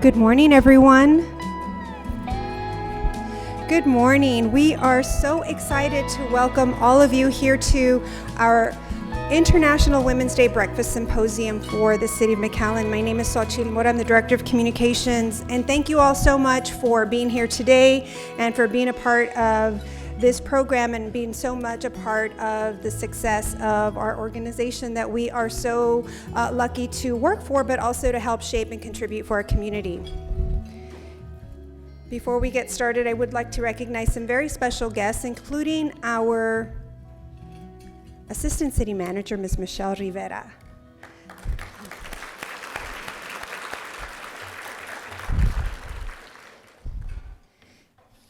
Good morning, everyone. Good morning. We are so excited to welcome all of you here to our International Women's Day Breakfast Symposium for the City of McAllen. My name is Xochitl Mora. I'm the Director of Communications, and thank you all so much for being here today and for being a part of this program and being so much a part of the success of our organization that we are so lucky to work for, but also to help shape and contribute for our community. Before we get started, I would like to recognize some very special guests, including our Assistant City Manager, Ms. Michelle Rivera.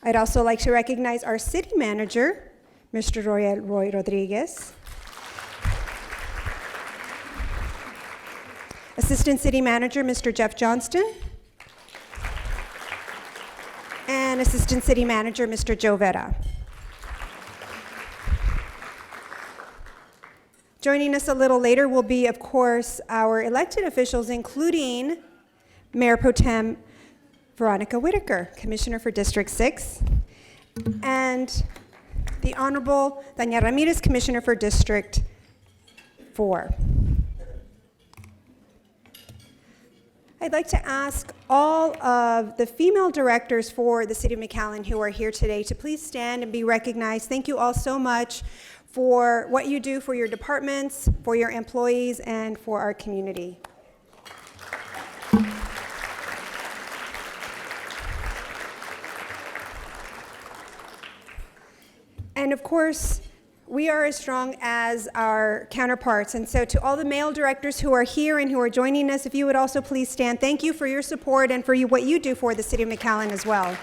I'd also like to recognize our City Manager, Mr. Roy Rodriguez. Assistant City Manager, Mr. Jeff Johnston. And Assistant City Manager, Mr. Joe Vera. Joining us a little later will be, of course, our elected officials, including Mayor Pro Tem Veronica Whitacre, Commissioner for District 6, and the Honorable Dania Ramirez, Commissioner for District 4. I'd like to ask all of the female directors for the City of McAllen who are here today to please stand and be recognized. Thank you all so much for what you do for your departments, for your employees, and for our community. And of course, we are as strong as our counterparts. And so to all the male directors who are here and who are joining us, if you would also please stand. Thank you for your support and for what you do for the City of McAllen as well.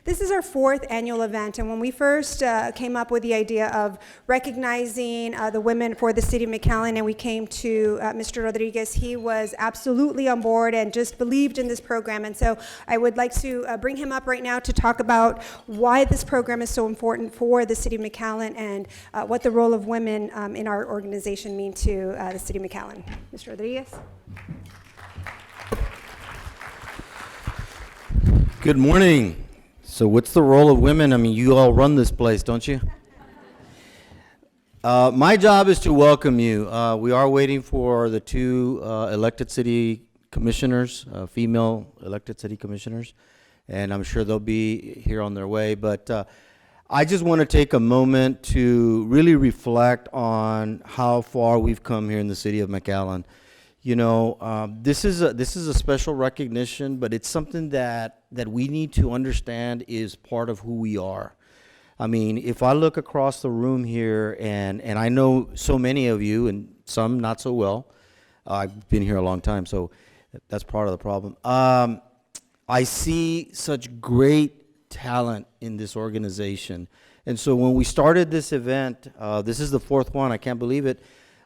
This is our fourth annual event, and when we first came up with the idea of recognizing the women for the City of McAllen, and we came to Mr. Rodriguez, he was absolutely on board and just believed in this program. And so I would like to bring him up right now to talk about why this program is so important for the City of McAllen and what the role of women in our organization mean to the City of McAllen. Mr. Rodriguez. Good morning. So what's the role of women? I mean, you all run this place, don't you? My job is to welcome you. We are waiting for the two elected city commissioners, female elected city commissioners, and I'm sure they'll be here on their way. But I just want to take a moment to really reflect on how far we've come here in the City of McAllen. You know, this is a special recognition, but it's something that we need to understand is part of who we are. I mean, if I look across the room here, and I know so many of you, and some not so well. I've been here a long time, so that's part of the problem. I see such great talent in this organization. And so when we started this event, this is the fourth one, I can't believe it.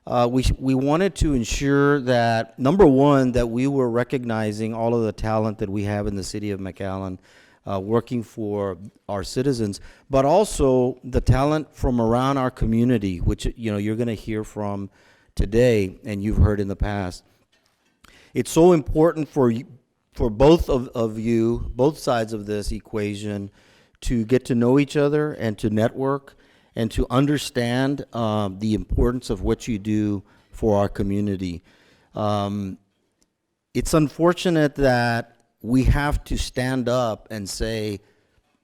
We wanted to ensure that, number one, that we were recognizing all of the talent that we have in the City of McAllen, working for our citizens, but also the talent from around our community, which you're going to hear from today and you've heard in the past. It's so important for both of you, both sides of this equation, to get to know each other and to network and to understand the importance of what you do for our community. It's unfortunate that we have to stand up and say,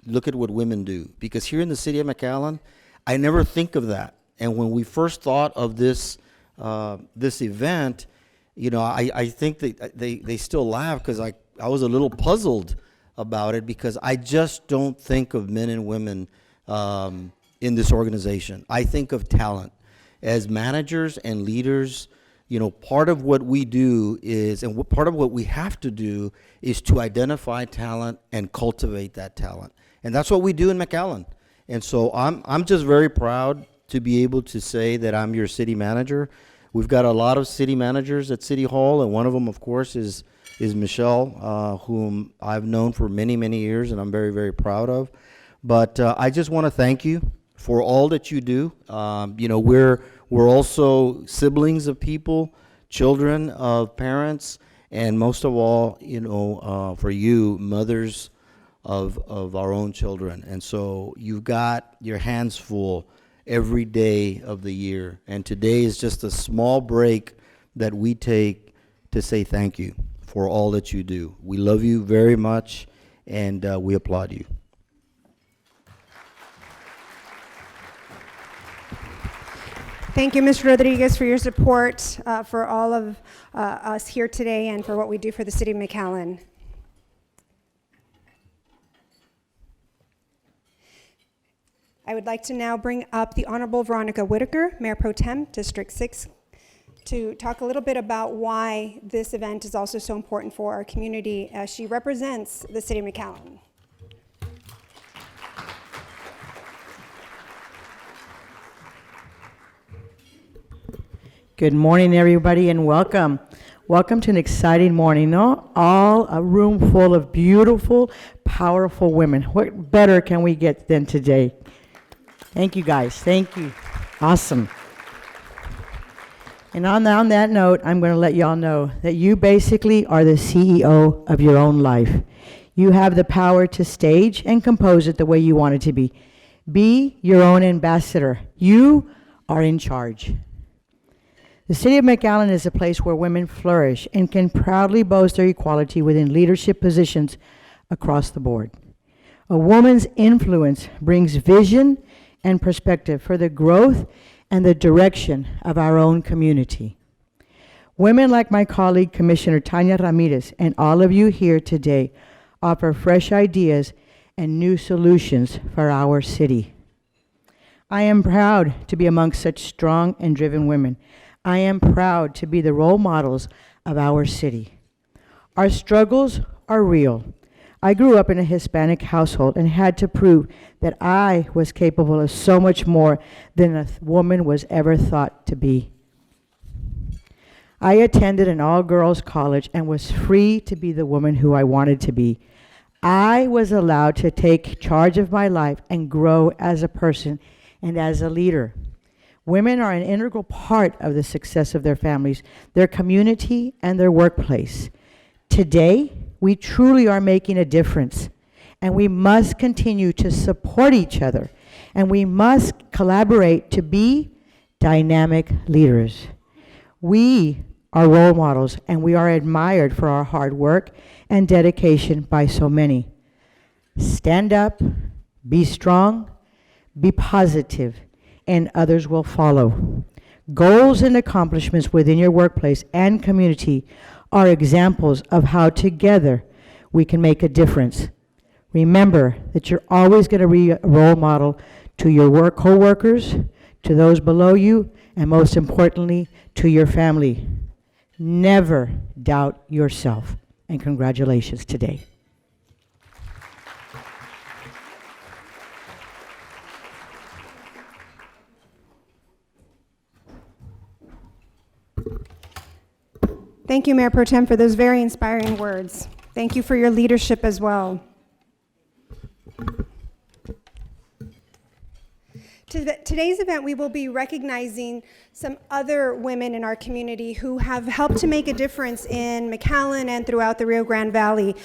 look at what women do. Because here in the City of McAllen, I never think of that. And when we first thought of this event, I think that they still laugh because I was a little puzzled about it because I just don't think of men and women in this organization. I think of talent. As managers and leaders, part of what we do is, and part of what we have to do is to identify talent and cultivate that talent. And that's what we do in McAllen. And so I'm just very proud to be able to say that I'm your city manager. We've got a lot of city managers at City Hall, and one of them, of course, is Michelle, whom I've known for many, many years, and I'm very, very proud of. But I just want to thank you for all that you do. We're also siblings of people, children of parents, and most of all, for you, mothers of our own children. And so you've got your hands full every day of the year. And today is just a small break that we take to say thank you for all that you do. We love you very much, and we applaud you. Thank you, Mr. Rodriguez, for your support for all of us here today and for what we do for the City of McAllen. I would like to now bring up the Honorable Veronica Whitacre, Mayor Pro Tem, District 6, to talk a little bit about why this event is also so important for our community as she represents the City of McAllen. Good morning, everybody, and welcome. Welcome to an exciting morning. No? All a room full of beautiful, powerful women. What better can we get than today? Thank you, guys. Thank you. Awesome. And on that note, I'm going to let y'all know that you basically are the CEO of your own life. You have the power to stage and compose it the way you want it to be. Be your own ambassador. You are in charge. The City of McAllen is a place where women flourish and can proudly boast their equality within leadership positions across the board. A woman's influence brings vision and perspective for the growth and the direction of our own community. Women like my colleague, Commissioner Tanya Ramirez, and all of you here today offer fresh ideas and new solutions for our city. I am proud to be amongst such strong and driven women. I am proud to be the role models of our city. Our struggles are real. I grew up in a Hispanic household and had to prove that I was capable of so much more than a woman was ever thought to be. I attended an all-girls college and was free to be the woman who I wanted to be. I was allowed to take charge of my life and grow as a person and as a leader. Women are an integral part of the success of their families, their community, and their workplace. Today, we truly are making a difference, and we must continue to support each other, and we must collaborate to be dynamic leaders. We are role models, and we are admired for our hard work and dedication by so many. Stand up, be strong, be positive, and others will follow. Goals and accomplishments within your workplace and community are examples of how together we can make a difference. Remember that you're always going to be a role model to your co-workers, to those below you, and most importantly, to your family. Never doubt yourself. And congratulations today. Thank you, Mayor Pro Tem, for those very inspiring words. Thank you for your leadership as well. Today's event, we will be recognizing some other women in our community who have helped to make a difference in McAllen and throughout the Rio Grande Valley.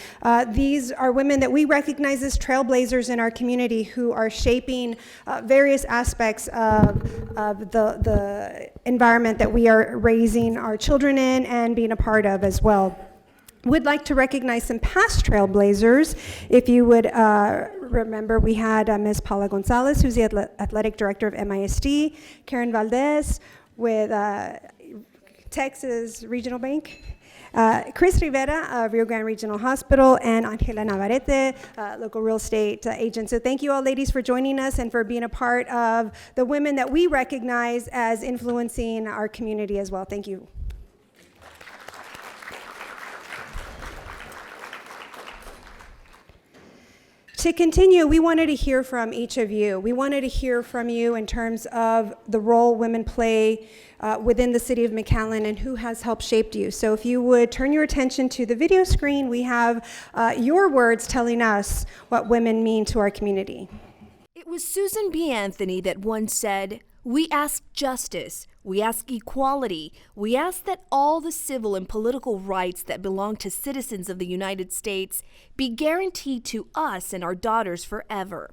These are women that we recognize as trailblazers in our community who are shaping various aspects of the environment that we are raising our children in and being a part of as well. Would like to recognize some past trailblazers. If you would remember, we had Ms. Paula Gonzalez, who's the athletic director of MISD, Karen Valdez with Texas Regional Bank, Chris Rivera of Rio Grande Regional Hospital, and Angela Navarrete, local real estate agent. So thank you all, ladies, for joining us and for being a part of the women that we recognize as influencing our community as well. Thank you. To continue, we wanted to hear from each of you. We wanted to hear from you in terms of the role women play within the City of McAllen and who has helped shape you. So if you would turn your attention to the video screen, we have your words telling us what women mean to our community. It was Susan B. Anthony that once said, We ask justice, we ask equality, we ask that all the civil and political rights that belong to citizens of the United States be guaranteed to us and our daughters forever.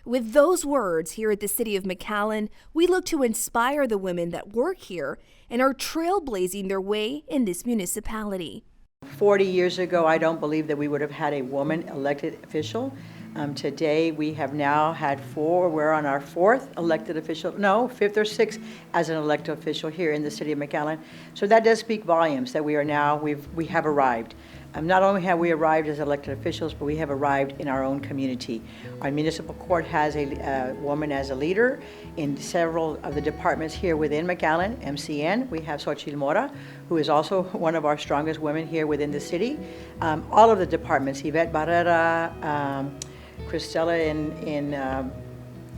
With those words here at the City of McAllen, we look to inspire the women that work here and are trailblazing their way in this municipality. 40 years ago, I don't believe that we would have had a woman elected official. Today, we have now had we're on our fifth or sixth as an elected official here in the City of McAllen. So that does speak volumes that we have arrived. Not only have we arrived as elected officials, but we have arrived in our own community. Our municipal court has a woman as a leader in several of the departments here within McAllen. MCN, we have Xochitl Mora, who is also one of our strongest women here within the city. All of the departments, Yvette Barrera, Cristela in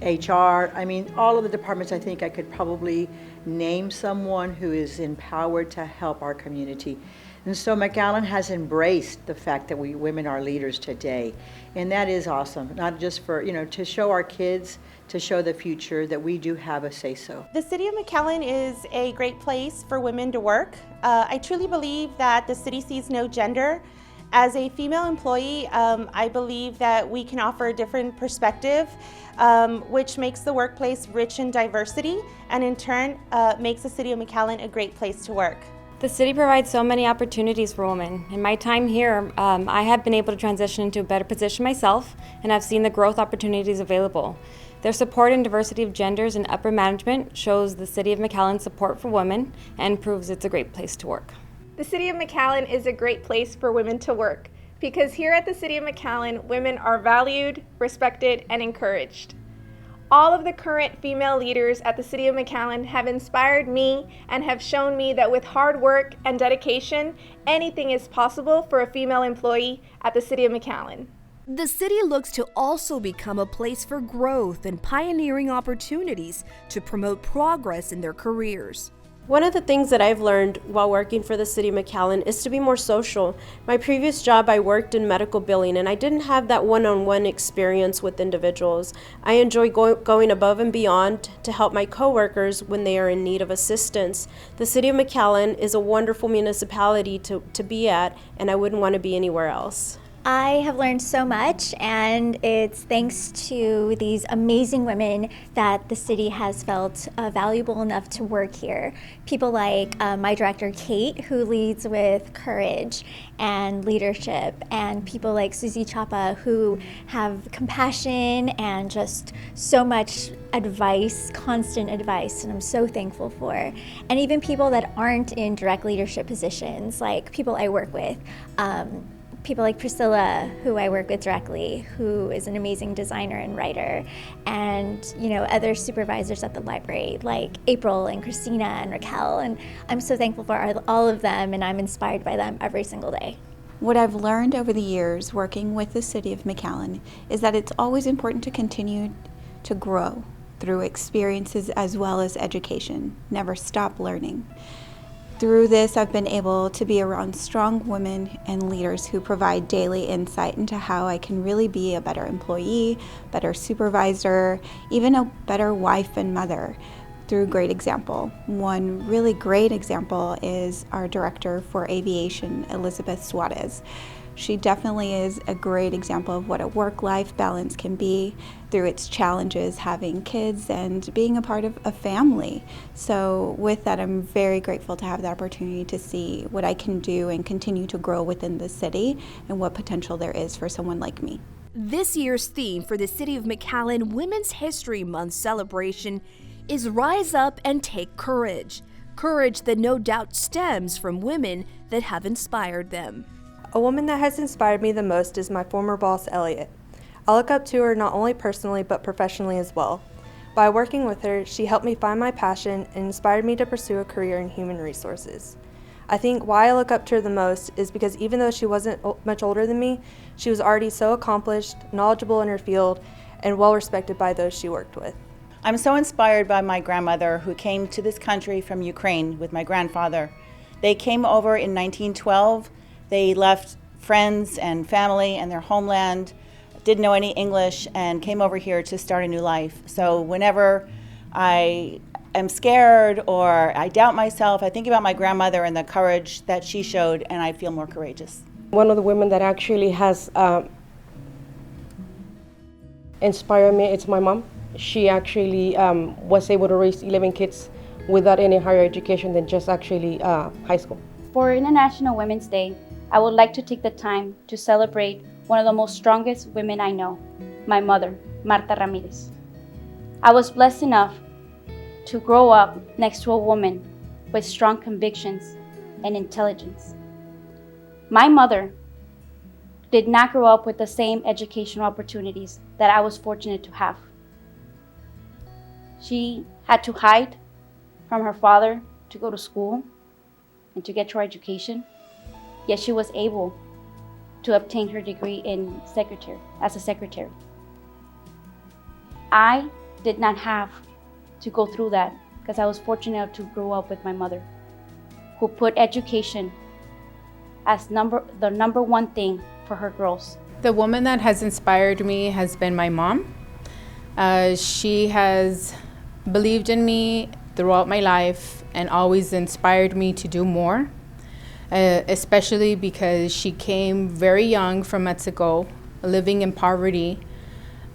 HR, all of the departments. I think I could probably name someone who is empowered to help our community. And so McAllen has embraced the fact that we women are leaders today. And that is awesome, not just for, to show our kids, to show the future that we do have a say-so. The City of McAllen is a great place for women to work. I truly believe that the city sees no gender. As a female employee, I believe that we can offer a different perspective, which makes the workplace rich in diversity, and in turn makes the City of McAllen a great place to work. The city provides so many opportunities for women. In my time here, I have been able to transition into a better position myself, and I've seen the growth opportunities available. Their support and diversity of genders in upper management shows the City of McAllen's support for women and proves it's a great place to work. The City of McAllen is a great place for women to work because here at the City of McAllen, women are valued, respected, and encouraged. All of the current female leaders at the City of McAllen have inspired me and have shown me that with hard work and dedication, anything is possible for a female employee at the City of McAllen. The city looks to also become a place for growth and pioneering opportunities to promote progress in their careers. One of the things that I've learned while working for the City of McAllen is to be more social. My previous job, I worked in medical billing, and I didn't have that one-on-one experience with individuals. I enjoy going above and beyond to help my coworkers when they are in need of assistance. The City of McAllen is a wonderful municipality to be at, and I wouldn't want to be anywhere else. I have learned so much, and it's thanks to these amazing women that the city has felt valuable enough to work here. People like my director, Kate, who leads with courage and leadership, and people like Susie Chapa, who have compassion and just so much advice, constant advice, and I'm so thankful for. And even people that aren't in direct leadership positions, like people I work with. People like Priscilla, who I work with directly, who is an amazing designer and writer, and other supervisors at the library like April and Christina and Raquel, and I'm so thankful for all of them, and I'm inspired by them every single day. What I've learned over the years working with the City of McAllen is that it's always important to continue to grow through experiences as well as education. Never stop learning. Through this, I've been able to be around strong women and leaders who provide daily insight into how I can really be a better employee, better supervisor, even a better wife and mother through great example. One really great example is our director for aviation, Elizabeth Suarez. She definitely is a great example of what a work-life balance can be through its challenges, having kids and being a part of a family. So with that, I'm very grateful to have the opportunity to see what I can do and continue to grow within the city and what potential there is for someone like me. This year's theme for the City of McAllen Women's History Month celebration is Rise Up and Take Courage. Courage that no doubt stems from women that have inspired them. A woman that has inspired me the most is my former boss, Elliot. I look up to her not only personally but professionally as well. By working with her, she helped me find my passion and inspired me to pursue a career in human resources. I think why I look up to her the most is because even though she wasn't much older than me, she was already so accomplished, knowledgeable in her field, and well respected by those she worked with. I'm so inspired by my grandmother who came to this country from Ukraine with my grandfather. They came over in 1912. They left friends and family and their homeland, didn't know any English, and came over here to start a new life. So whenever I am scared or I doubt myself, I think about my grandmother and the courage that she showed, and I feel more courageous. One of the women that actually has inspired me, it's my mom. She actually was able to raise 11 kids without any higher education than just actually high school. For International Women's Day, I would like to take the time to celebrate one of the most strongest women I know, my mother, Marta Ramirez. I was blessed enough to grow up next to a woman with strong convictions and intelligence. My mother did not grow up with the same educational opportunities that I was fortunate to have. She had to hide from her father to go to school and to get her education, yet she was able to obtain her degree as a secretary. I did not have to go through that because I was fortunate enough to grow up with my mother, who put education as the number one thing for her girls. The woman that has inspired me has been my mom. She has believed in me throughout my life and always inspired me to do more, especially because she came very young from Mexico, living in poverty,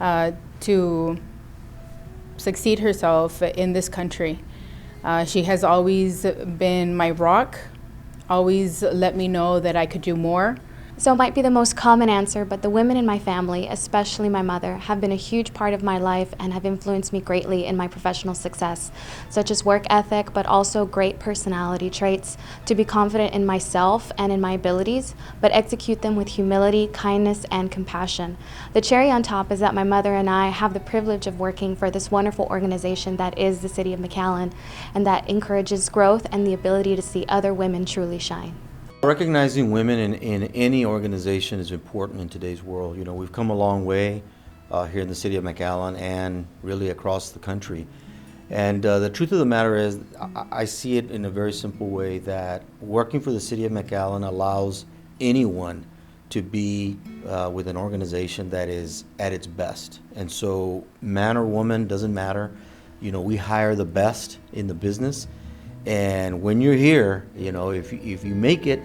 to succeed herself in this country. She has always been my rock, always let me know that I could do more. So it might be the most common answer, but the women in my family, especially my mother, have been a huge part of my life and have influenced me greatly in my professional success, such as work ethic, but also great personality traits, to be confident in myself and in my abilities, but execute them with humility, kindness, and compassion. The cherry on top is that my mother and I have the privilege of working for this wonderful organization that is the City of McAllen, and that encourages growth and the ability to see other women truly shine. Recognizing women in any organization is important in today's world. You know, we've come a long way here in the City of McAllen and really across the country. And the truth of the matter is, I see it in a very simple way that working for the City of McAllen allows anyone to be with an organization that is at its best. And so man or woman, doesn't matter. You know, we hire the best in the business. And when you're here, you know, if you make it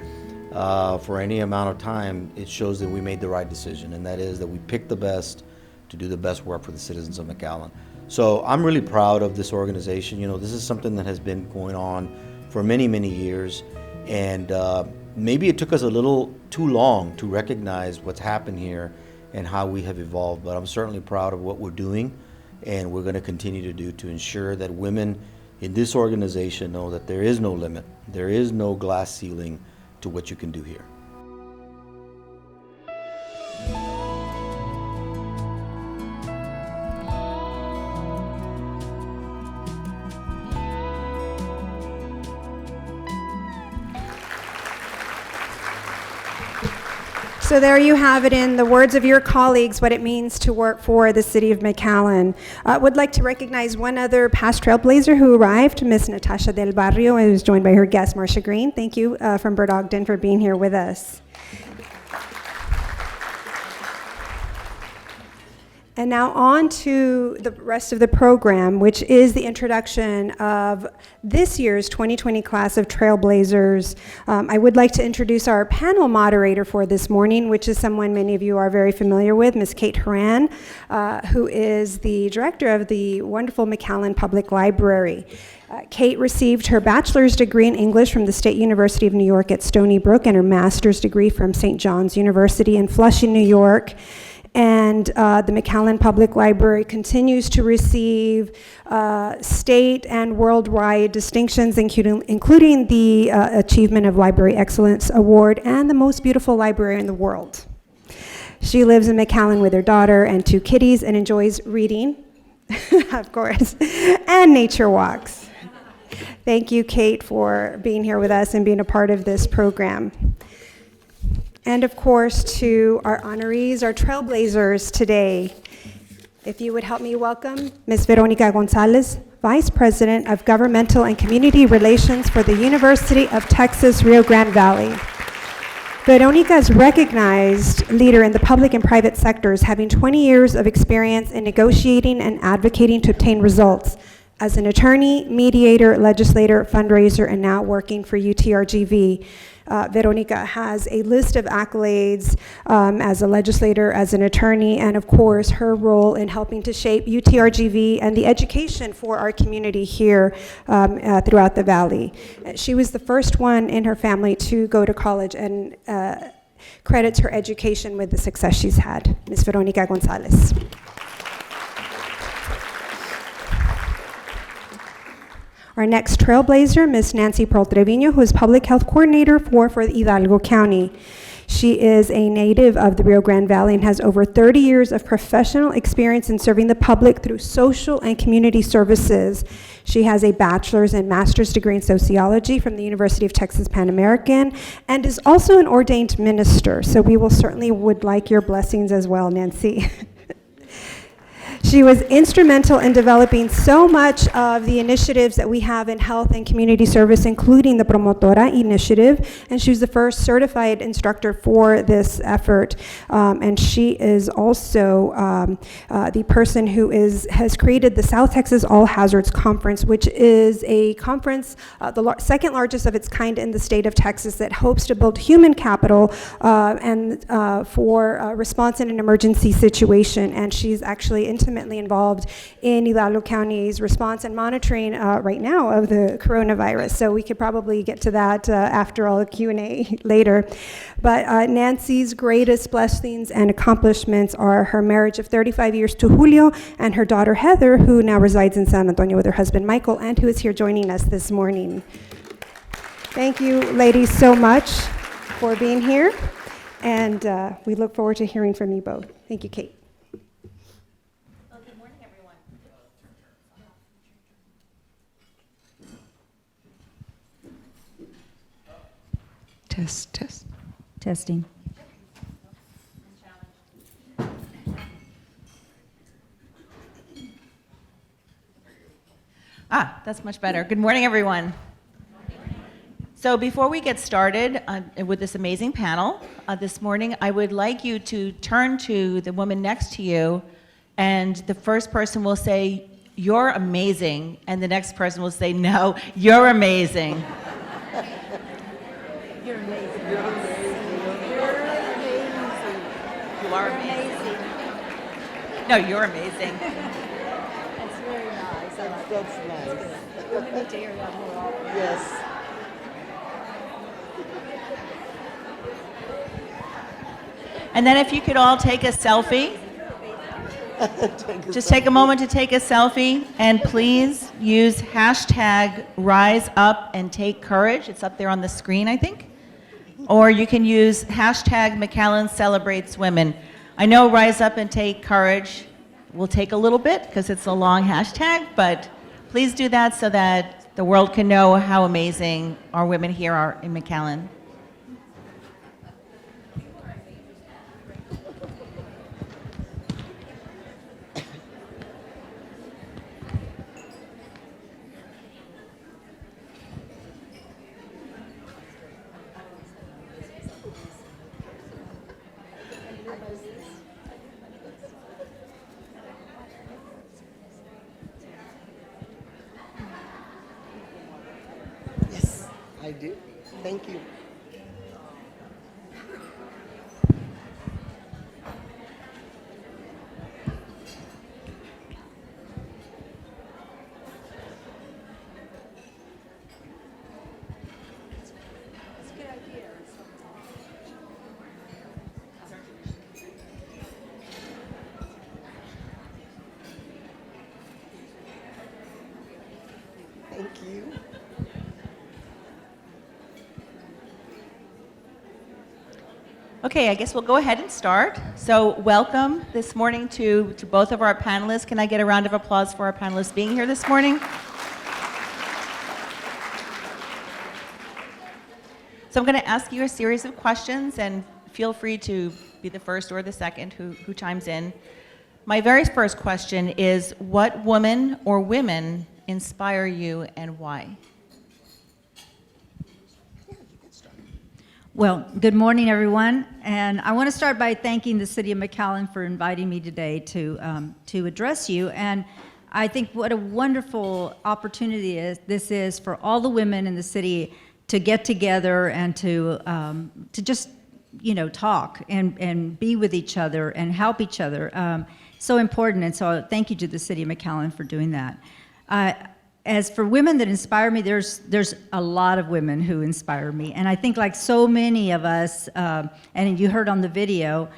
for any amount of time, it shows that we made the right decision, and that is that we picked the best to do the best work for the citizens of McAllen. So I'm really proud of this organization. You know, this is something that has been going on for many, many years, and maybe it took us a little too long to recognize what's happened here and how we have evolved, but I'm certainly proud of what we're doing, and we're going to continue to do to ensure that women in this organization know that there is no limit, there is no glass ceiling to what you can do here. So there you have it, in the words of your colleagues, what it means to work for the City of McAllen. Would like to recognize one other past trailblazer who arrived, Miss Natasha Del Barrio, who is joined by her guest, Marcia Green. Thank you from Bird Ogden for being here with us. And now on to the rest of the program, which is the introduction of this year's 2020 class of Trailblazers. I would like to introduce our panel moderator for this morning, which is someone many of you are very familiar with, Ms. Kate Horan, who is the director of the wonderful McAllen Public Library. Kate received her bachelor's degree in English from the State University of New York at Stony Brook and her master's degree from St. John's University in Flushing, New York. And the McAllen Public Library continues to receive state and worldwide distinctions, including the Achievement of Library Excellence Award and the most beautiful library in the world. She lives in McAllen with her daughter and 2 kitties and enjoys reading, of course, and nature walks. Thank you, Kate, for being here with us and being a part of this program. And of course, to our honorees, our trailblazers today. If you would help me welcome Ms. Veronica Gonzalez, Vice President of Governmental and Community Relations for the University of Texas, Rio Grande Valley. Veronica is recognized leader in the public and private sectors, having 20 years of experience in negotiating and advocating to obtain results. as an attorney, mediator, legislator, fundraiser, and now working for UTRGV. Veronica has a list of accolades as a legislator, as an attorney, and of course her role in helping to shape UTRGV and the education for our community here throughout the valley. She was the first one in her family to go to college and credits her education with the success she's had. Ms. Veronica Gonzalez. Our next trailblazer, Ms. Nancy Pearl Treviño, who is Public Health Coordinator for Hidalgo County. She is a native of the Rio Grande Valley and has over 30 years of professional experience in serving the public through social and community services. She has a bachelor's and master's degree in sociology from the University of Texas Pan American and is also an ordained minister. So we will certainly would like your blessings as well, Nancy. She was instrumental in developing so much of the initiatives that we have in health and community service, including the Promotora initiative, and she was the first certified instructor for this effort. And she is also the person who has created the South Texas All Hazards Conference, which is a conference, the second largest of its kind in the state of Texas, that hopes to build human capital and for response in an emergency situation. And she's actually intimately involved in Hidalgo County's response and monitoring right now of the coronavirus. So we could probably get to that after all the Q&A later. But Nancy's greatest blessings and accomplishments are her marriage of 35 years to Julio and her daughter Heather, who now resides in San Antonio with her husband Michael, and who is here joining us this morning. Thank you, ladies, so much for being here. And we look forward to hearing from you both. Thank you, Kate. Testing. That's much better. Good morning, everyone. So before we get started with this amazing panel this morning, I would like you to turn to the woman next to you, and the first person will say, "You're amazing," and the next person will say, "No, you're amazing." You're amazing. You're amazing. You're amazing. You are amazing. No, you're amazing. That's very nice. That's nice. We need to hear that more often. Yes. And then if you could all take a selfie. Just take a moment to take a selfie, and please use hashtag Rise Up and Take Courage. It's up there on the screen, I think. Or you can use hashtag McAllen Celebrates Women. I know Rise Up and Take Courage will take a little bit because it's a long hashtag, but please do that so that the world can know how amazing our women here are in McAllen. I do. Thank you. Thank you. Okay, I guess we'll go ahead and start. So welcome this morning to both of our panelists. Can I get a round of applause for our panelists being here this morning? So I'm going to ask you a series of questions, and feel free to be the first or the second who chimes in. My very first question is, what woman or women inspire you and why? Well, good morning, everyone. And I want to start by thanking the City of McAllen for inviting me today to address you. And I think what a wonderful opportunity this is for all the women in the city to get together and to just, talk and be with each other and help each other. So important, and so thank you to the City of McAllen for doing that. As for women that inspire me, there's a lot of women who inspire me, and I think like so many of us, and you heard on the video,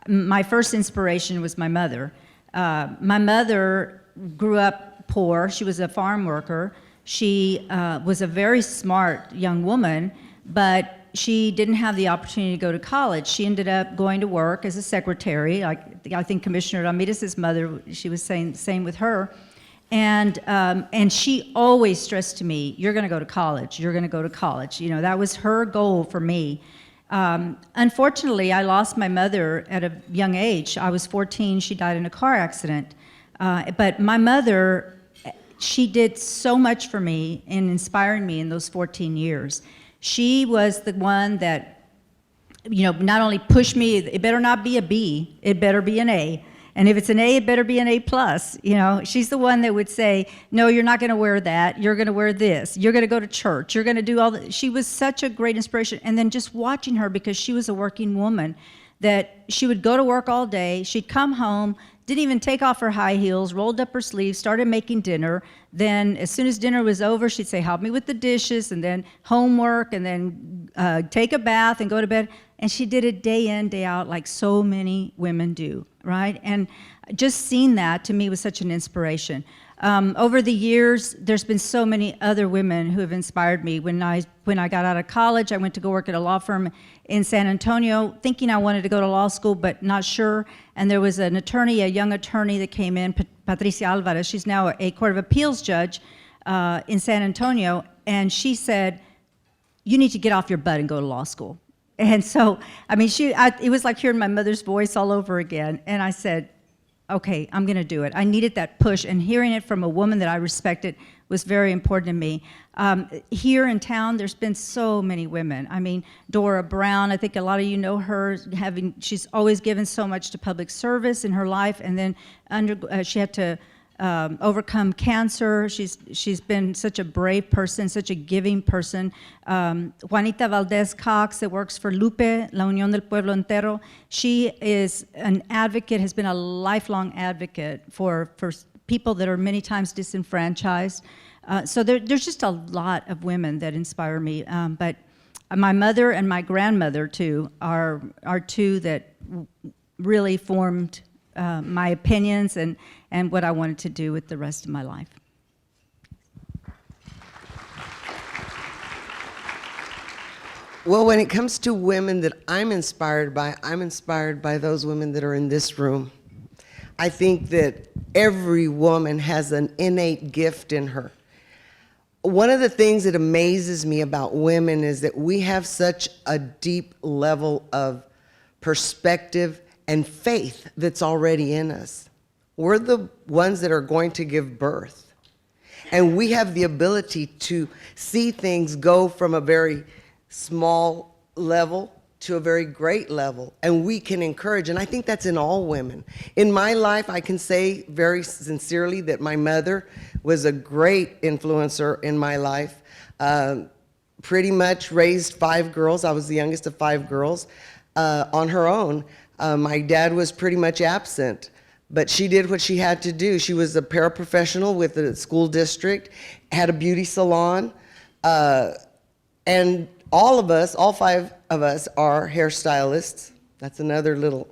my first inspiration was my mother. My mother grew up poor. She was a farm worker. She was a very smart young woman, but she didn't have the opportunity to go to college. She ended up going to work as a secretary. I think Commissioner Ramirez's mother, she was saying the same with her. And she always stressed to me, you're going to go to college. You're going to go to college. That was her goal for me. Unfortunately, I lost my mother at a young age. I was 14. She died in a car accident. But my mother, she did so much for me in inspiring me in those 14 years. She was the one that, not only pushed me, it better not be a B, it better be an A. And if it's an A, it better be an A+. She's the one that would say, no, you're not going to wear that. You're going to wear this. You're going to go to church. You're going to do all that. She was such a great inspiration. And then just watching her, because she was a working woman, that she would go to work all day. She'd come home, didn't even take off her high heels, rolled up her sleeves, started making dinner. Then as soon as dinner was over, she'd say, help me with the dishes, and then homework, and then take a bath and go to bed. And she did it day in, day out, like so many women do, right? And just seeing that to me was such an inspiration. Over the years, there's been so many other women who have inspired me. When I got out of college, I went to go work at a law firm in San Antonio, thinking I wanted to go to law school, but not sure. And there was an attorney, a young attorney that came in, Patricia Alvarado. She's now a Court of Appeals judge in San Antonio. And she said, you need to get off your butt and go to law school. And so, it was like hearing my mother's voice all over again. And I said, okay, I'm going to do it. I needed that push, and hearing it from a woman that I respected was very important to me. Here in town, there's been so many women. Dora Brown, I think a lot of you know her. She's always given so much to public service in her life, and then she had to overcome cancer. She's been such a brave person, such a giving person. Juanita Valdez Cox, that works for Lupe, La Unión del Pueblo Entero. She is an advocate, has been a lifelong advocate for people that are many times disenfranchised. So there's just a lot of women that inspire me. But my mother and my grandmother, too, are two that really formed my opinions and what I wanted to do with the rest of my life. Well, when it comes to women that I'm inspired by those women that are in this room. I think that every woman has an innate gift in her. One of the things that amazes me about women is that we have such a deep level of perspective and faith that's already in us. We're the ones that are going to give birth. And we have the ability to see things go from a very small level to a very great level. And we can encourage, and I think that's in all women. In my life, I can say very sincerely that my mother was a great influencer in my life. Pretty much raised 5 girls. I was the youngest of 5 girls on her own. My dad was pretty much absent, but she did what she had to do. She was a paraprofessional with the school district, had a beauty salon, and all of us, all 5 of us, are hairstylists. That's another little.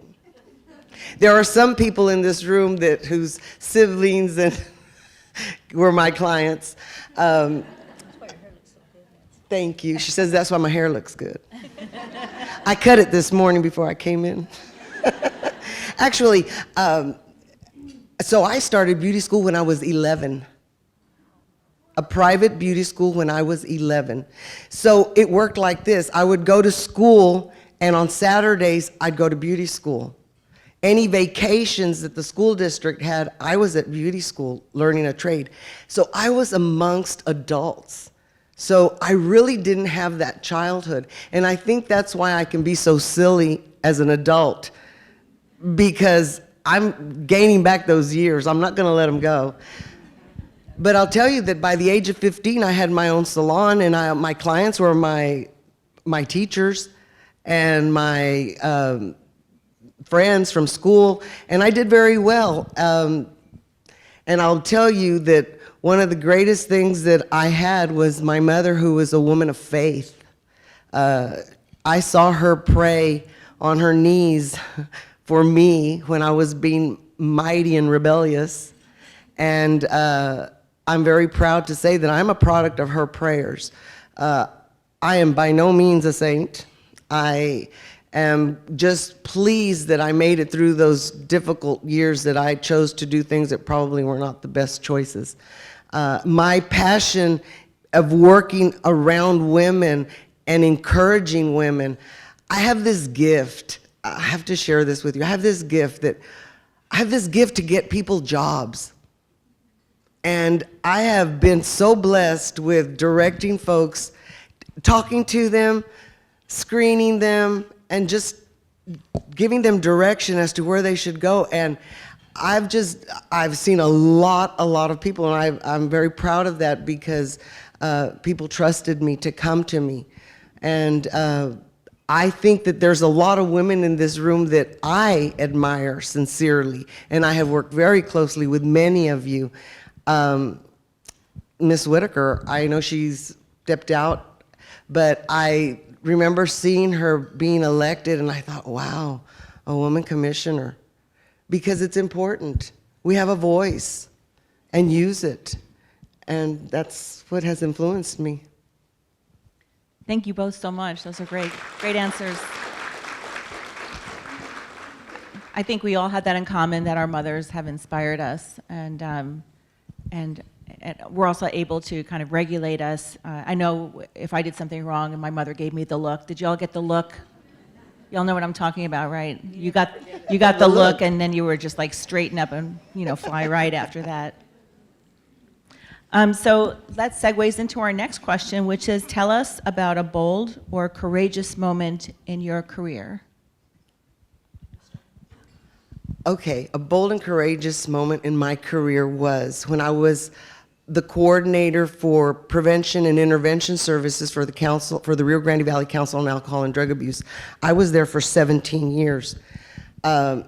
There are some people in this room whose siblings were my clients. Thank you. She says that's why my hair looks good. I cut it this morning before I came in. Actually, so I started beauty school when I was 11. A private beauty school when I was 11. So it worked like this. I would go to school, and on Saturdays, I'd go to beauty school. Any vacations that the school district had, I was at beauty school learning a trade. So I was amongst adults. So I really didn't have that childhood. And I think that's why I can be so silly as an adult, because I'm gaining back those years. I'm not going to let them go. But I'll tell you that by the age of 15, I had my own salon, and my clients were my teachers and my friends from school, and I did very well. And I'll tell you that one of the greatest things that I had was my mother, who was a woman of faith. I saw her pray on her knees for me when I was being mighty and rebellious. And I'm very proud to say that I'm a product of her prayers. I am by no means a saint. I am just pleased that I made it through those difficult years that I chose to do things that probably were not the best choices. My passion of working around women and encouraging women, I have this gift. I have to share this with you. I have this gift to get people jobs. And I have been so blessed with directing folks, talking to them, screening them, and just giving them direction as to where they should go. And I've seen a lot of people, and I'm very proud of that, because people trusted me to come to me. And I think that there's a lot of women in this room that I admire sincerely, and I have worked very closely with many of you. Miss Whitacre, I know she's stepped out, but I remember seeing her being elected, and I thought, wow, a woman commissioner, because it's important. We have a voice, and use it, and that's what has influenced me. Thank you both so much. Those are great answers. I think we all had that in common, that our mothers have inspired us, and we're also able to kind of regulate us. I know if I did something wrong and my mother gave me the look. Did y'all get the look? Y'all know what I'm talking about, right? You got the look, and then you were just like straighten up and fly right after that. So that segues into our next question, which is, tell us about a bold or courageous moment in your career. Okay, a bold and courageous moment in my career was when I was the coordinator for prevention and intervention services for the Rio Grande Valley Council on Alcohol and Drug Abuse. I was there for 17 years. I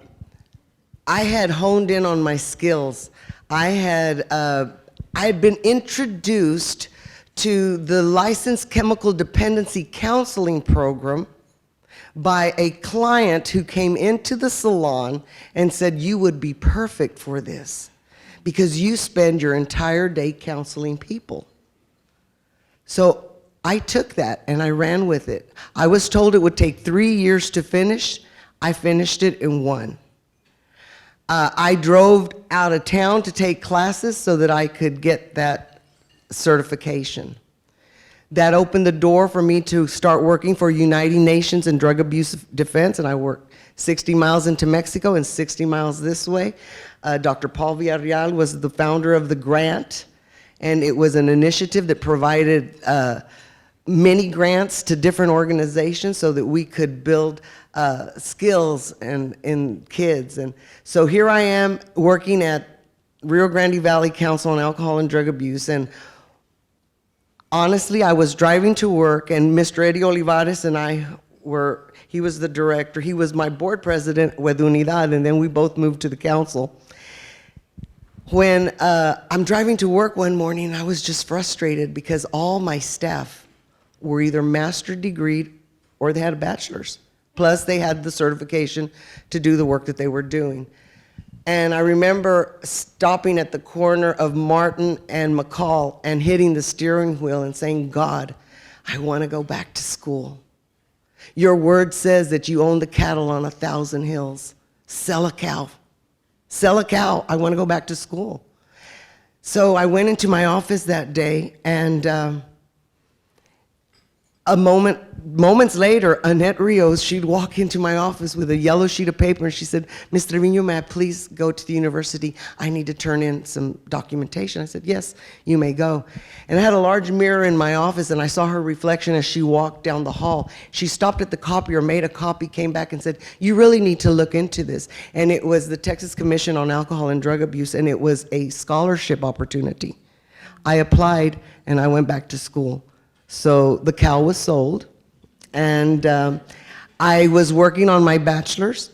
had honed in on my skills. I had been introduced to the licensed chemical dependency counseling program by a client who came into the salon and said, you would be perfect for this because you spend your entire day counseling people. So I took that and I ran with it. I was told it would take 3 years to finish. I finished it in 1. I drove out of town to take classes so that I could get that certification. That opened the door for me to start working for United Nations in Drug Abuse Defense, and I worked 60 miles into Mexico and 60 miles this way. Dr. Paul Villarreal was the founder of the grant, and it was an initiative that provided many grants to different organizations so that we could build skills in kids. And so here I am working at Rio Grande Valley Council on Alcohol and Drug Abuse, and honestly, I was driving to work, and Mr. Eddie Olivares and I he was the director, he was my board president with Unidad, and then we both moved to the council. When I'm driving to work one morning, I was just frustrated because all my staff were either master degreed or they had a bachelor's. Plus, they had the certification to do the work that they were doing. And I remember stopping at the corner of Martin and McCall and hitting the steering wheel and saying, God, I want to go back to school. Your word says that you own the cattle on 1,000 hills. Sell a cow. Sell a cow. I want to go back to school. So I went into my office that day, and moments later, Annette Rios, she'd walk into my office with a yellow sheet of paper, and she said, Ms. Treviño, may I please go to the university? I need to turn in some documentation. I said, yes, you may go. And I had a large mirror in my office, and I saw her reflection as she walked down the hall. She stopped at the copier, made a copy, came back and said, you really need to look into this. And it was the Texas Commission on Alcohol and Drug Abuse, and it was a scholarship opportunity. I applied and I went back to school. So the Cal was sold, and I was working on my bachelor's.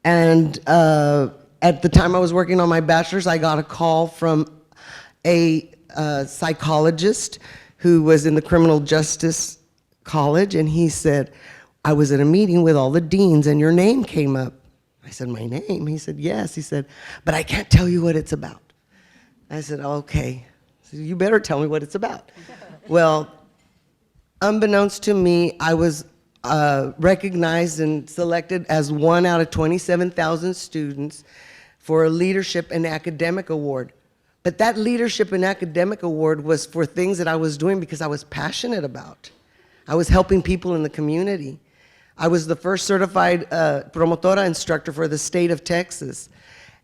And at the time I was working on my bachelor's, I got a call from a psychologist who was in the criminal justice college, and he said, I was at a meeting with all the deans and your name came up. I said, my name? He said, yes. He said, but I can't tell you what it's about. I said, okay. He said, you better tell me what it's about. Well, unbeknownst to me, I was recognized and selected as 1 out of 27,000 students for a Leadership and Academic Award. But that Leadership and Academic Award was for things that I was doing because I was passionate about. I was helping people in the community. I was the first certified promotora instructor for the state of Texas.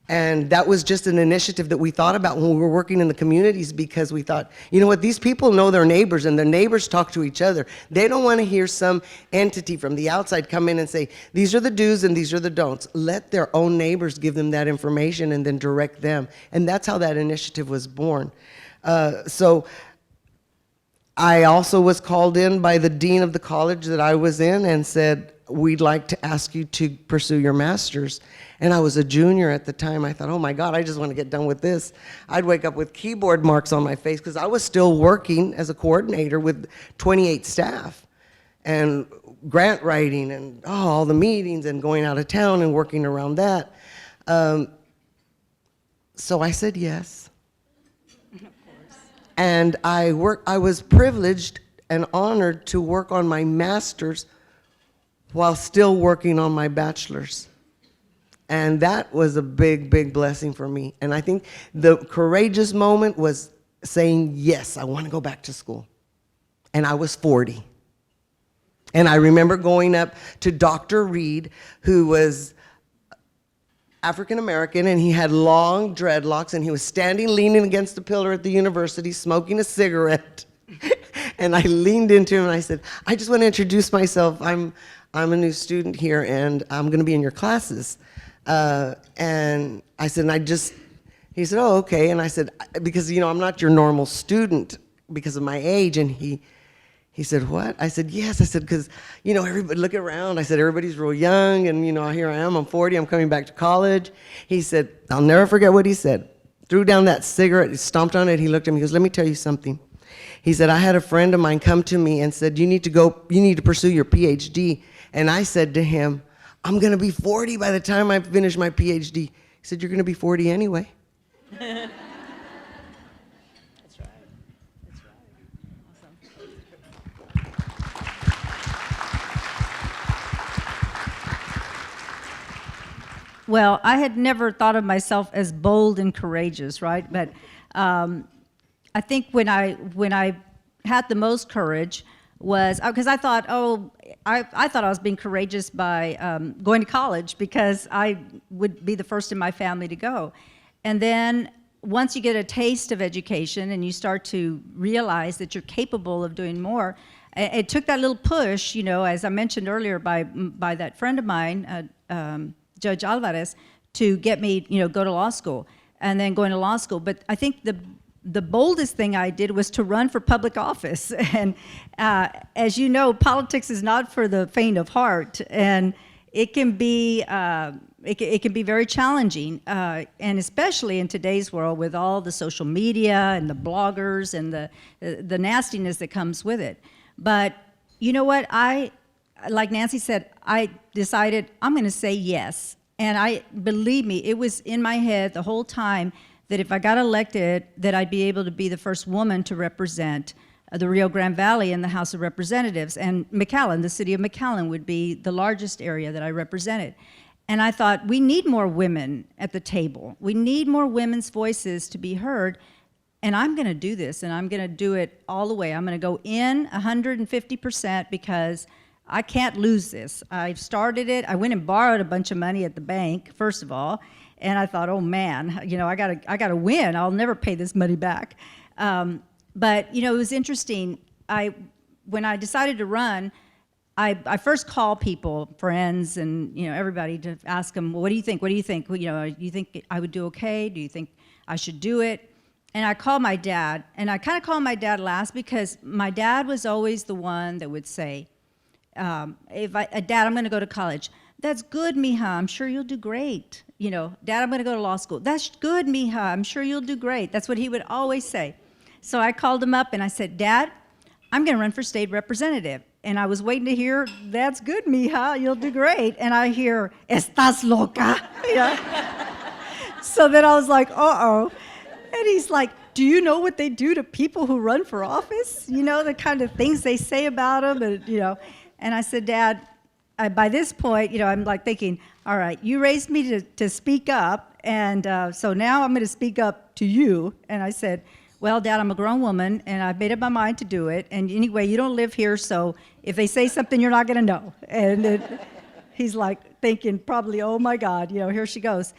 And that was just an initiative that we thought about when we were working in the communities, because we thought, you know what, these people know their neighbors and their neighbors talk to each other. They don't want to hear some entity from the outside come in and say, these are the do's and these are the don'ts. Let their own neighbors give them that information and then direct them. And that's how that initiative was born. So I also was called in by the dean of the college that I was in and said, we'd like to ask you to pursue your master's. And I was a junior at the time. I thought, oh my God, I just want to get done with this. I'd wake up with keyboard marks on my face because I was still working as a coordinator with 28 staff and grant writing and all the meetings and going out of town and working around that. So I said yes. And I was privileged and honored to work on my master's while still working on my bachelor's. And that was a big, big blessing for me. And I think the courageous moment was saying, yes, I want to go back to school. And I was 40. And I remember going up to Dr. Reed, who was African American, and he had long dreadlocks, and he was standing leaning against the pillar at the university smoking a cigarette. And I leaned into him and I said, I just want to introduce myself. I'm a new student here and I'm going to be in your classes. And I said, he said, oh, okay. And I said, because, you know, I'm not your normal student because of my age. And he said, what? I said, yes. I said, because, you know, everybody, look around. I said, everybody's real young. And, you know, here I am, I'm 40, I'm coming back to college. He said, I'll never forget what he said. Threw down that cigarette, he stomped on it. He looked at me, he goes, let me tell you something. He said, I had a friend of mine come to me and said, you need to pursue your PhD. And I said to him, I'm going to be 40 by the time I finish my PhD. He said, you're going to be 40 anyway. That's right. That's right. Awesome. Well, I had never thought of myself as bold and courageous, right? But I think when I had the most courage was because I thought, I thought I was being courageous by going to college because I would be the first in my family to go. And then once you get a taste of education and you start to realize that you're capable of doing more, it took that little push, you know, as I mentioned earlier by that friend of mine, Judge Alvarez, to get me, you know, go to law school and then going to law school. But I think the boldest thing I did was to run for public office. And as you know, politics is not for the faint of heart, and it can be it can be very challenging, and especially in today's world with all the social media and the bloggers and the nastiness that comes with it. But you know what? Like Nancy said, I decided I'm going to say yes. And believe me, it was in my head the whole time that if I got elected, that I'd be able to be the first woman to represent the Rio Grande Valley in the House of Representatives. And McAllen, the city of McAllen, would be the largest area that I represented. And I thought, we need more women at the table. We need more women's voices to be heard. And I'm going to do this, and I'm going to do it all the way. I'm going to go in 150% because I can't lose this. I started it. I went and borrowed a bunch of money at the bank, first of all. And I thought, oh man, you know, I gotta win. I'll never pay this money back. But you know, it was interesting. When I decided to run, I first called people, friends, and you know, everybody to ask them, well, what do you think? What do you think? Well, you know, you think I would do okay? Do you think I should do it? And I called my dad, and I kind of called my dad last because my dad was always the one that would say, Dad, I'm going to go to college. That's good, mija. I'm sure you'll do great. You know, Dad, I'm going to go to law school. That's good, mija. I'm sure you'll do great. That's what he would always say. So I called him up and I said, Dad, I'm going to run for state representative. And I was waiting to hear, that's good, mija. You'll do great. And I hear, estás loca. You know? So then I was like, uh-oh. And he's like, do you know what they do to people who run for office? You know, the kind of things they say about them, and, you know. And I said, Dad, by this point, you know, I'm like thinking, all right, you raised me to speak up, and so now I'm going to speak up to you. And I said, well, Dad, I'm a grown woman, and I've made up my mind to do it. And anyway, you don't live here, so if they say something, you're not going to know. And he's like thinking probably, oh, my God, you know, here she goes.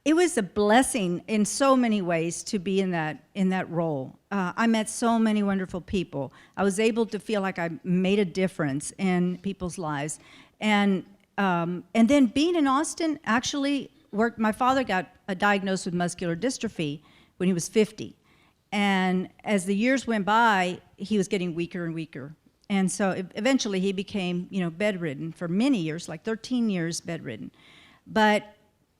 It was a blessing in so many ways to be in that role. I met so many wonderful people. I was able to feel like I made a difference in people's lives. And then being in Austin actually worked. My father got diagnosed with muscular dystrophy when he was 50. And as the years went by, he was getting weaker and weaker. And so eventually he became, you know, bedridden for many years, like 13 years bedridden. But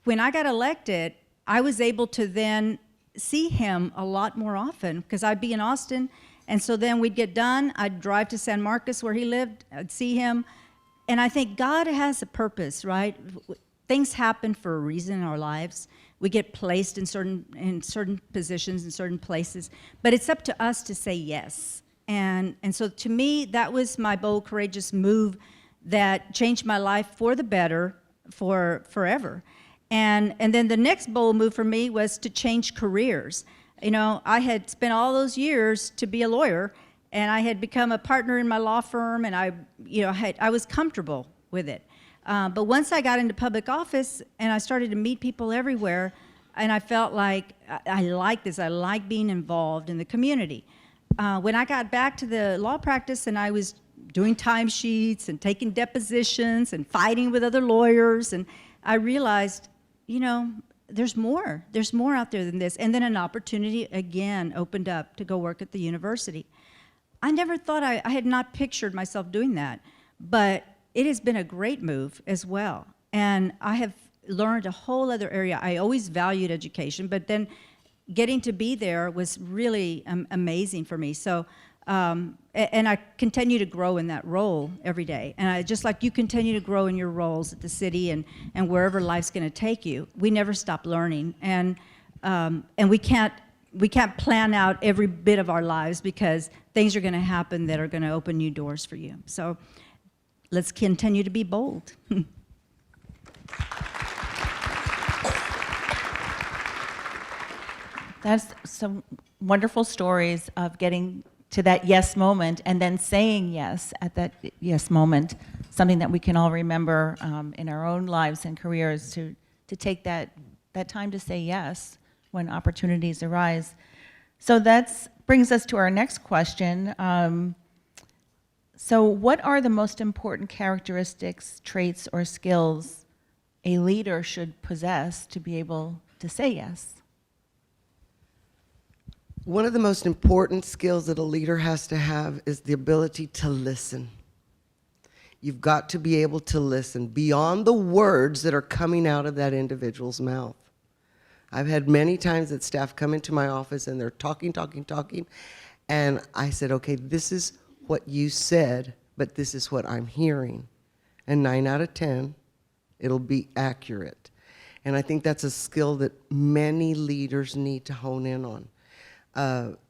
when I got elected, I was able to then see him a lot more often because I'd be in Austin, and so then we'd get done, I'd drive to San Marcos where he lived, I'd see him, and I think God has a purpose, right? Things happen for a reason in our lives. We get placed in certain positions, in certain places, but it's up to us to say yes. And so to me, that was my bold, courageous move that changed my life for the better for forever. And then the next bold move for me was to change careers. You know, I had spent all those years to be a lawyer, and I had become a partner in my law firm, and I was comfortable with it. But once I got into public office and I started to meet people everywhere, and I felt like I like this, I like being involved in the community. When I got back to the law practice and I was doing timesheets and taking depositions and fighting with other lawyers, and I realized, you know, there's more out there than this. And then an opportunity again opened up to go work at the university. I never thought, I had not pictured myself doing that, but it has been a great move as well. And I have learned a whole other area. I always valued education, but then getting to be there was really amazing for me. So, and I continue to grow in that role every day. And just like you continue to grow in your roles at the city and wherever life's going to take you, we never stop learning. And we can't plan out every bit of our lives because things are going to happen that are going to open new doors for you. So let's continue to be bold. That's some wonderful stories of getting to that yes moment and then saying yes at that yes moment, something that we can all remember in our own lives and careers to take that time to say yes when opportunities arise. So that brings us to our next question. So what are the most important characteristics, traits, or skills a leader should possess to be able to say yes? One of the most important skills that a leader has to have is the ability to listen. You've got to be able to listen beyond the words that are coming out of that individual's mouth. I've had many times that staff come into my office and they're talking, and I said, okay, this is what you said, but this is what I'm hearing. And 9 out of 10, it'll be accurate. And I think that's a skill that many leaders need to hone in on.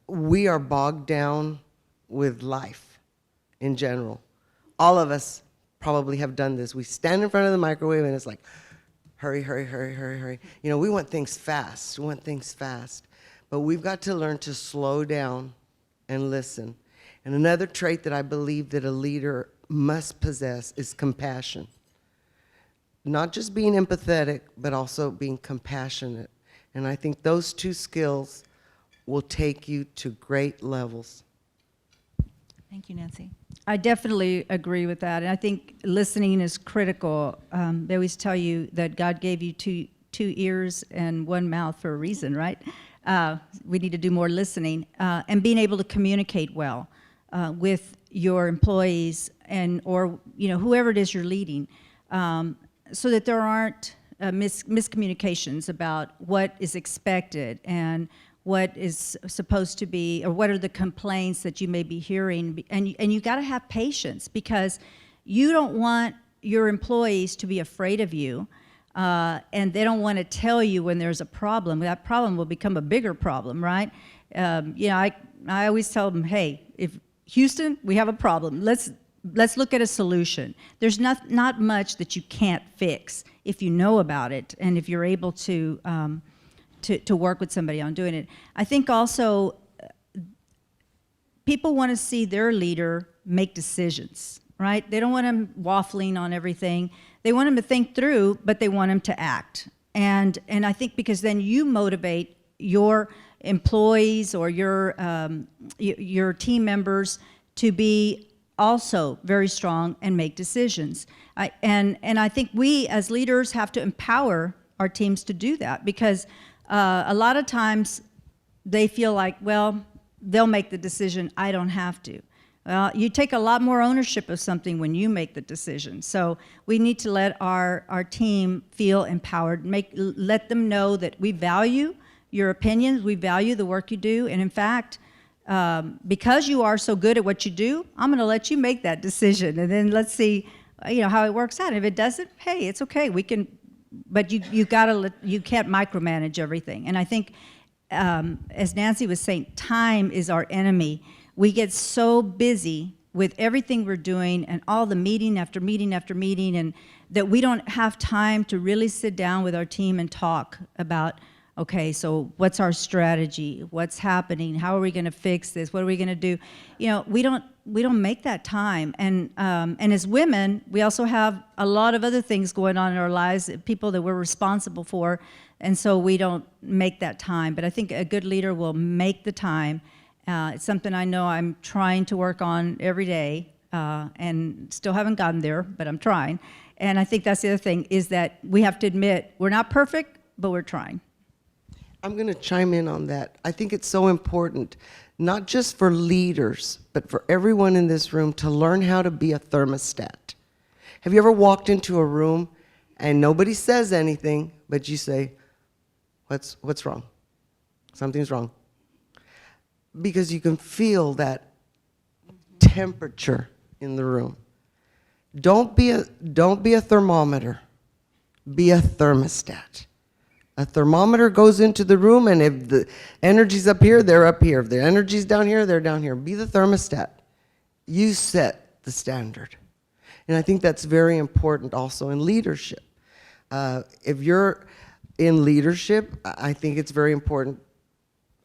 We are bogged down with life in general. All of us probably have done this. We stand in front of the microwave and it's like, hurry, hurry, hurry, hurry, hurry. You know, we want things fast. But we've got to learn to slow down and listen. And another trait that I believe that a leader must possess is compassion. Not just being empathetic, but also being compassionate. And I think those two skills will take you to great levels. Thank you, Nancy. I definitely agree with that. And I think listening is critical. They always tell you that God gave you two ears and one mouth for a reason, right? We need to do more listening and being able to communicate well with your employees and or whoever it is you're leading, so that there aren't miscommunications about what is expected and what is supposed to be, or what are the complaints that you may be hearing. And you got to have patience, because you don't want your employees to be afraid of you, and they don't want to tell you when there's a problem. That problem will become a bigger problem, right? I always tell them, hey, if Houston, we have a problem. Let's look at a solution. There's not much that you can't fix if you know about it and if you're able to work with somebody on doing it. I think also people want to see their leader make decisions, right? They don't want them waffling on everything. They want them to think through, but they want them to act. And I think because then you motivate your employees or your team members to be also very strong and make decisions. And I think we as leaders have to empower our teams to do that, because a lot of times they feel like, well, they'll make the decision, I don't have to. Well, you take a lot more ownership of something when you make the decision. So we need to let our team feel empowered, let them know that we value your opinions, we value the work you do, and in fact, because you are so good at what you do, I'm going to let you make that decision, and then let's see, how it works out. If it doesn't, hey, it's okay. We can, but you can't micromanage everything. And I think, as Nancy was saying, time is our enemy. We get so busy with everything we're doing and all the meeting after meeting after meeting, and that we don't have time to really sit down with our team and talk about, okay, so what's our strategy? What's happening? How are we going to fix this? What are we going to do? We don't make that time. And as women, we also have a lot of other things going on in our lives, people that we're responsible for, and so we don't make that time. But I think a good leader will make the time. It's something I know I'm trying to work on every day, and still haven't gotten there, but I'm trying. And I think that's the other thing, is that we have to admit we're not perfect, but we're trying. I'm going to chime in on that. I think it's so important, not just for leaders, but for everyone in this room to learn how to be a thermostat. Have you ever walked into a room and nobody says anything, but you say, what's wrong? Something's wrong. Because you can feel that temperature in the room. Don't be a thermometer. Be a thermostat. A thermometer goes into the room, and if the energy's up here, they're up here. If the energy's down here, they're down here. Be the thermostat. You set the standard. And I think that's very important also in leadership. If you're in leadership, I think it's very important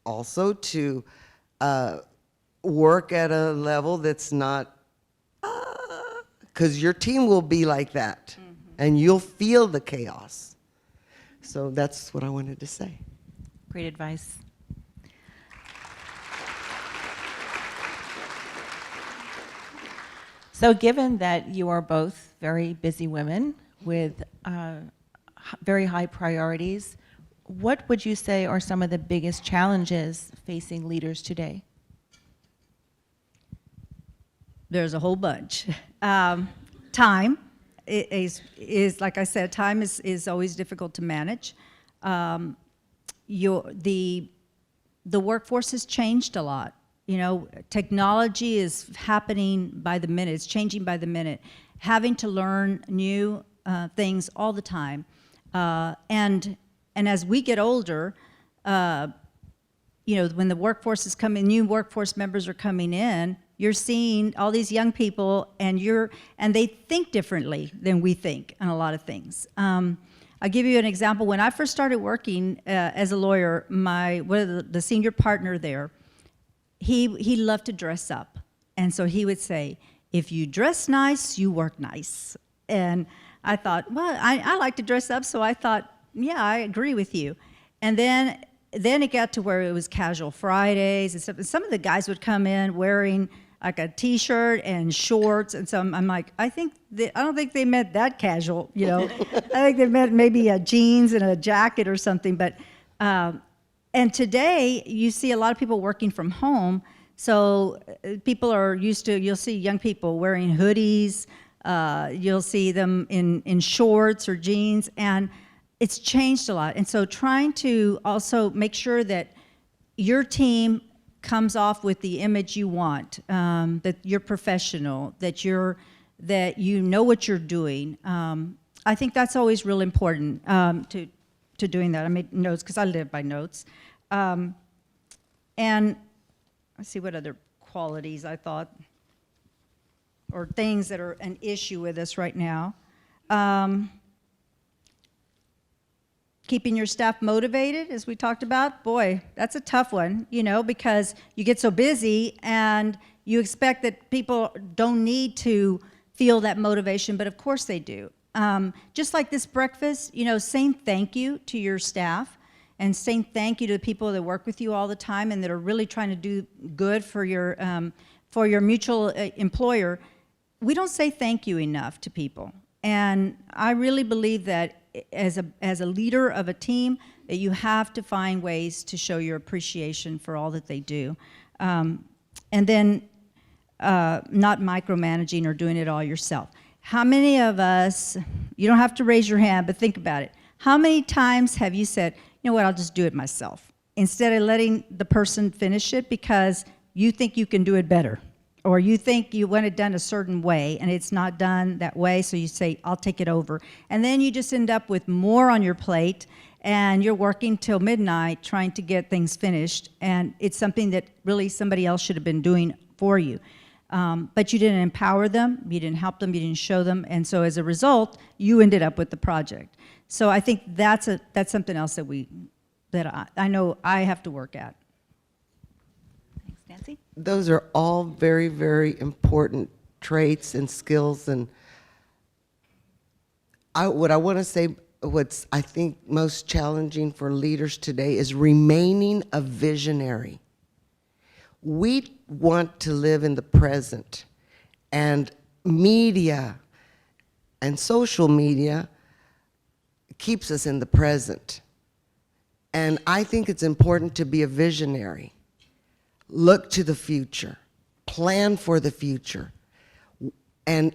also to work at a level that's not, because your team will be like that, and you'll feel the chaos. So that's what I wanted to say. Great advice. So given that you are both very busy women with very high priorities, what would you say are some of the biggest challenges facing leaders today? There's a whole bunch. Time is like I said, time is always difficult to manage. The workforce has changed a lot. Technology is happening by the minute. It's changing by the minute. Having to learn new things all the time, and as we get older, when the workforce is coming, new workforce members are coming in. You're seeing all these young people, and they think differently than we think on a lot of things. I'll give you an example. When I first started working as a lawyer, the senior partner there, he loved to dress up, and so he would say, "If you dress nice, you work nice." And I thought, well, I like to dress up, so I thought, yeah, I agree with you. And then it got to where it was casual Fridays and stuff. And some of the guys would come in wearing like a T-shirt and shorts, and so I'm like, I don't think they meant that casual, I think they meant maybe a jeans and a jacket or something. But And today, you see a lot of people working from home, so people are used to, you'll see young people wearing hoodies, you'll see them in shorts or jeans, and it's changed a lot. And so trying to also make sure that your team comes off with the image you want, that you're professional, that you know what you're doing. I think that's always real important to doing that. I made notes because I live by notes. And let's see what other qualities I thought, or things that are an issue with us right now. Keeping your staff motivated, as we talked about, boy, that's a tough one, you know, because you get so busy and you expect that people don't need to feel that motivation, but of course they do. Just like this breakfast, you know, saying thank you to your staff and saying thank you to the people that work with you all the time and that are really trying to do good for your mutual employer. We don't say thank you enough to people. And I really believe that as a leader of a team, that you have to find ways to show your appreciation for all that they do. And then not micromanaging or doing it all yourself. How many of us, you don't have to raise your hand, but think about it. How many times have you said, you know what, I'll just do it myself, instead of letting the person finish it because you think you can do it better, or you think you want it done a certain way and it's not done that way, so you say, I'll take it over. And then you just end up with more on your plate and you're working till midnight trying to get things finished, and it's something that really somebody else should have been doing for you. But you didn't empower them, you didn't help them, you didn't show them, and so as a result, you ended up with the project. So I think that's something else that I know I have to work at. Thanks, Nancy. Those are all very, very important traits and skills, and what I want to say, what's I think most challenging for leaders today is remaining a visionary. We want to live in the present, and media and social media keeps us in the present. And I think it's important to be a visionary. Look to the future, plan for the future, and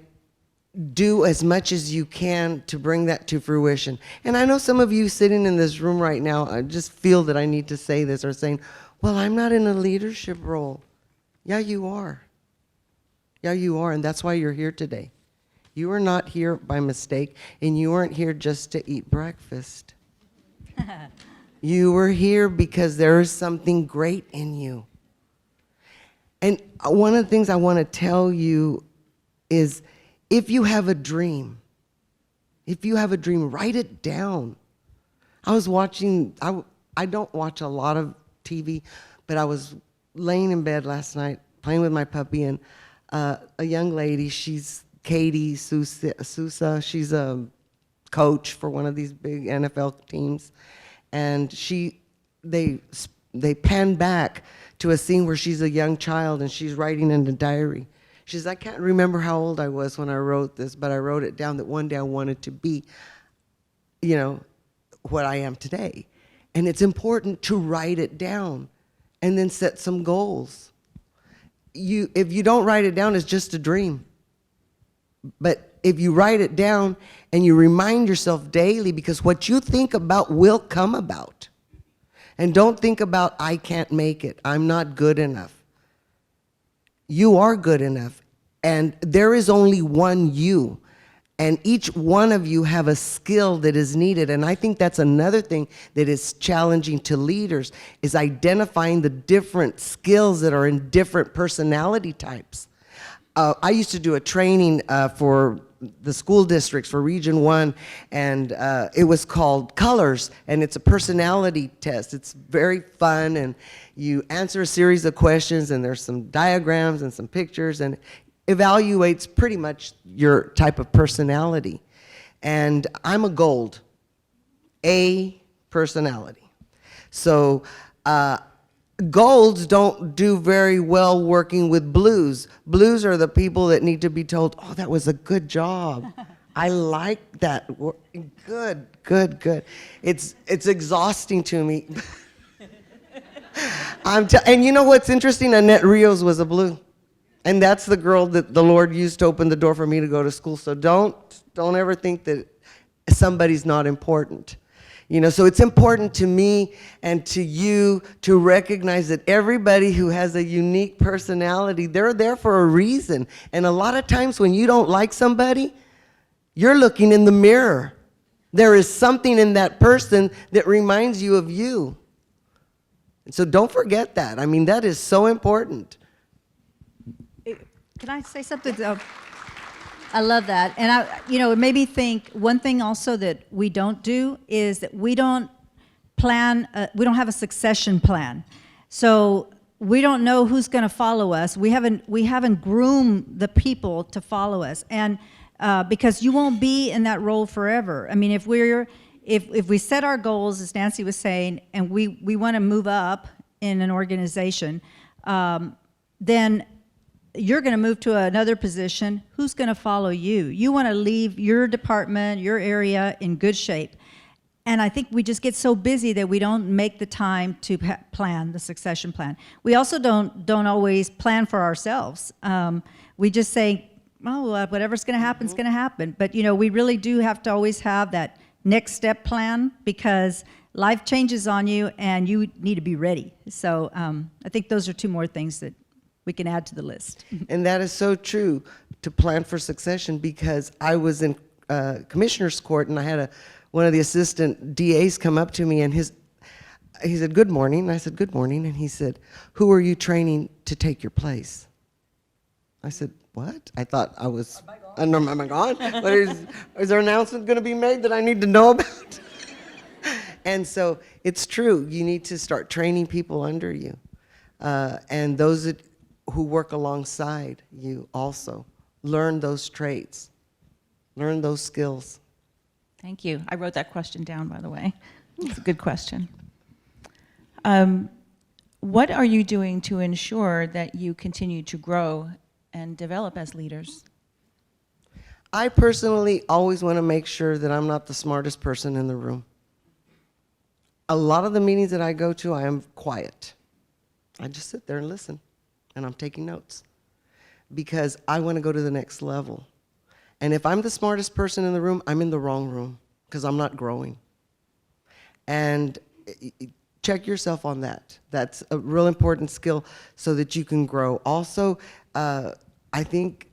do as much as you can to bring that to fruition. And I know some of you sitting in this room right now, I just feel that I need to say this, or saying, well, I'm not in a leadership role. Yeah, you are. Yeah, you are, and that's why you're here today. You are not here by mistake, and you aren't here just to eat breakfast. You were here because there is something great in you. And one of the things I want to tell you is, if you have a dream, write it down. I was watching, I don't watch a lot of TV, but I was laying in bed last night playing with my puppy, and a young lady, she's Katie Sousa, she's a coach for one of these big NFL teams, and they pan back to a scene where she's a young child and she's writing in a diary. She says, I can't remember how old I was when I wrote this, but I wrote it down that one day I wanted to be, you know, what I am today. And it's important to write it down and then set some goals. If you don't write it down, it's just a dream. But if you write it down and you remind yourself daily, because what you think about will come about. And don't think about, I can't make it, I'm not good enough. You are good enough, and there is only one you, and each one of you have a skill that is needed. And I think that's another thing that is challenging to leaders, is identifying the different skills that are in different personality types. I used to do a training for the school districts for Region 1, and it was called Colors, and it's a personality test. It's very fun, and you answer a series of questions, and there's some diagrams and some pictures, and evaluates pretty much your type of personality. And I'm a gold, A personality. So golds don't do very well working with blues. Blues are the people that need to be told, oh, that was a good job. I like that. Good, good, good. It's exhausting to me. And you know what's interesting? Annette Rios was a blue. And that's the girl that the Lord used to open the door for me to go to school. So don't ever think that somebody's not important. You know, so it's important to me and to you to recognize that everybody who has a unique personality, they're there for a reason. And a lot of times when you don't like somebody, you're looking in the mirror. There is something in that person that reminds you of you. And so don't forget that. I mean, that is so important. Can I say something? I love that. And it made me think, one thing also that we don't do is that we don't plan, we don't have a succession plan. So we don't know who's going to follow us. We haven't groomed the people to follow us. And because you won't be in that role forever. I mean, if we set our goals, as Nancy was saying, and we want to move up in an organization, then you're going to move to another position. Who's going to follow you? You want to leave your department, your area in good shape. And I think we just get so busy that we don't make the time to plan the succession plan. We also don't always plan for ourselves. We just say, oh, whatever's going to happen is going to happen. But we really do have to always have that next step plan, because life changes on you and you need to be ready. So I think those are two more things that we can add to the list. And that is so true, to plan for succession, because I was in Commissioner's Court and I had one of the assistant DAs come up to me and he said, "Good morning." And I said, "Good morning." And he said, "Who are you training to take your place?" I said, "What?" I thought I was, am I gone? What is there an announcement going to be made that I need to know about? And so it's true. You need to start training people under you. And those who work alongside you also. Learn those traits. Learn those skills. Thank you. I wrote that question down, by the way. It's a good question. What are you doing to ensure that you continue to grow and develop as leaders? I personally always want to make sure that I'm not the smartest person in the room. A lot of the meetings that I go to, I am quiet. I just sit there and listen, and I'm taking notes, because I want to go to the next level. And if I'm the smartest person in the room, I'm in the wrong room, because I'm not growing. And check yourself on that. That's a real important skill so that you can grow. Also, I think,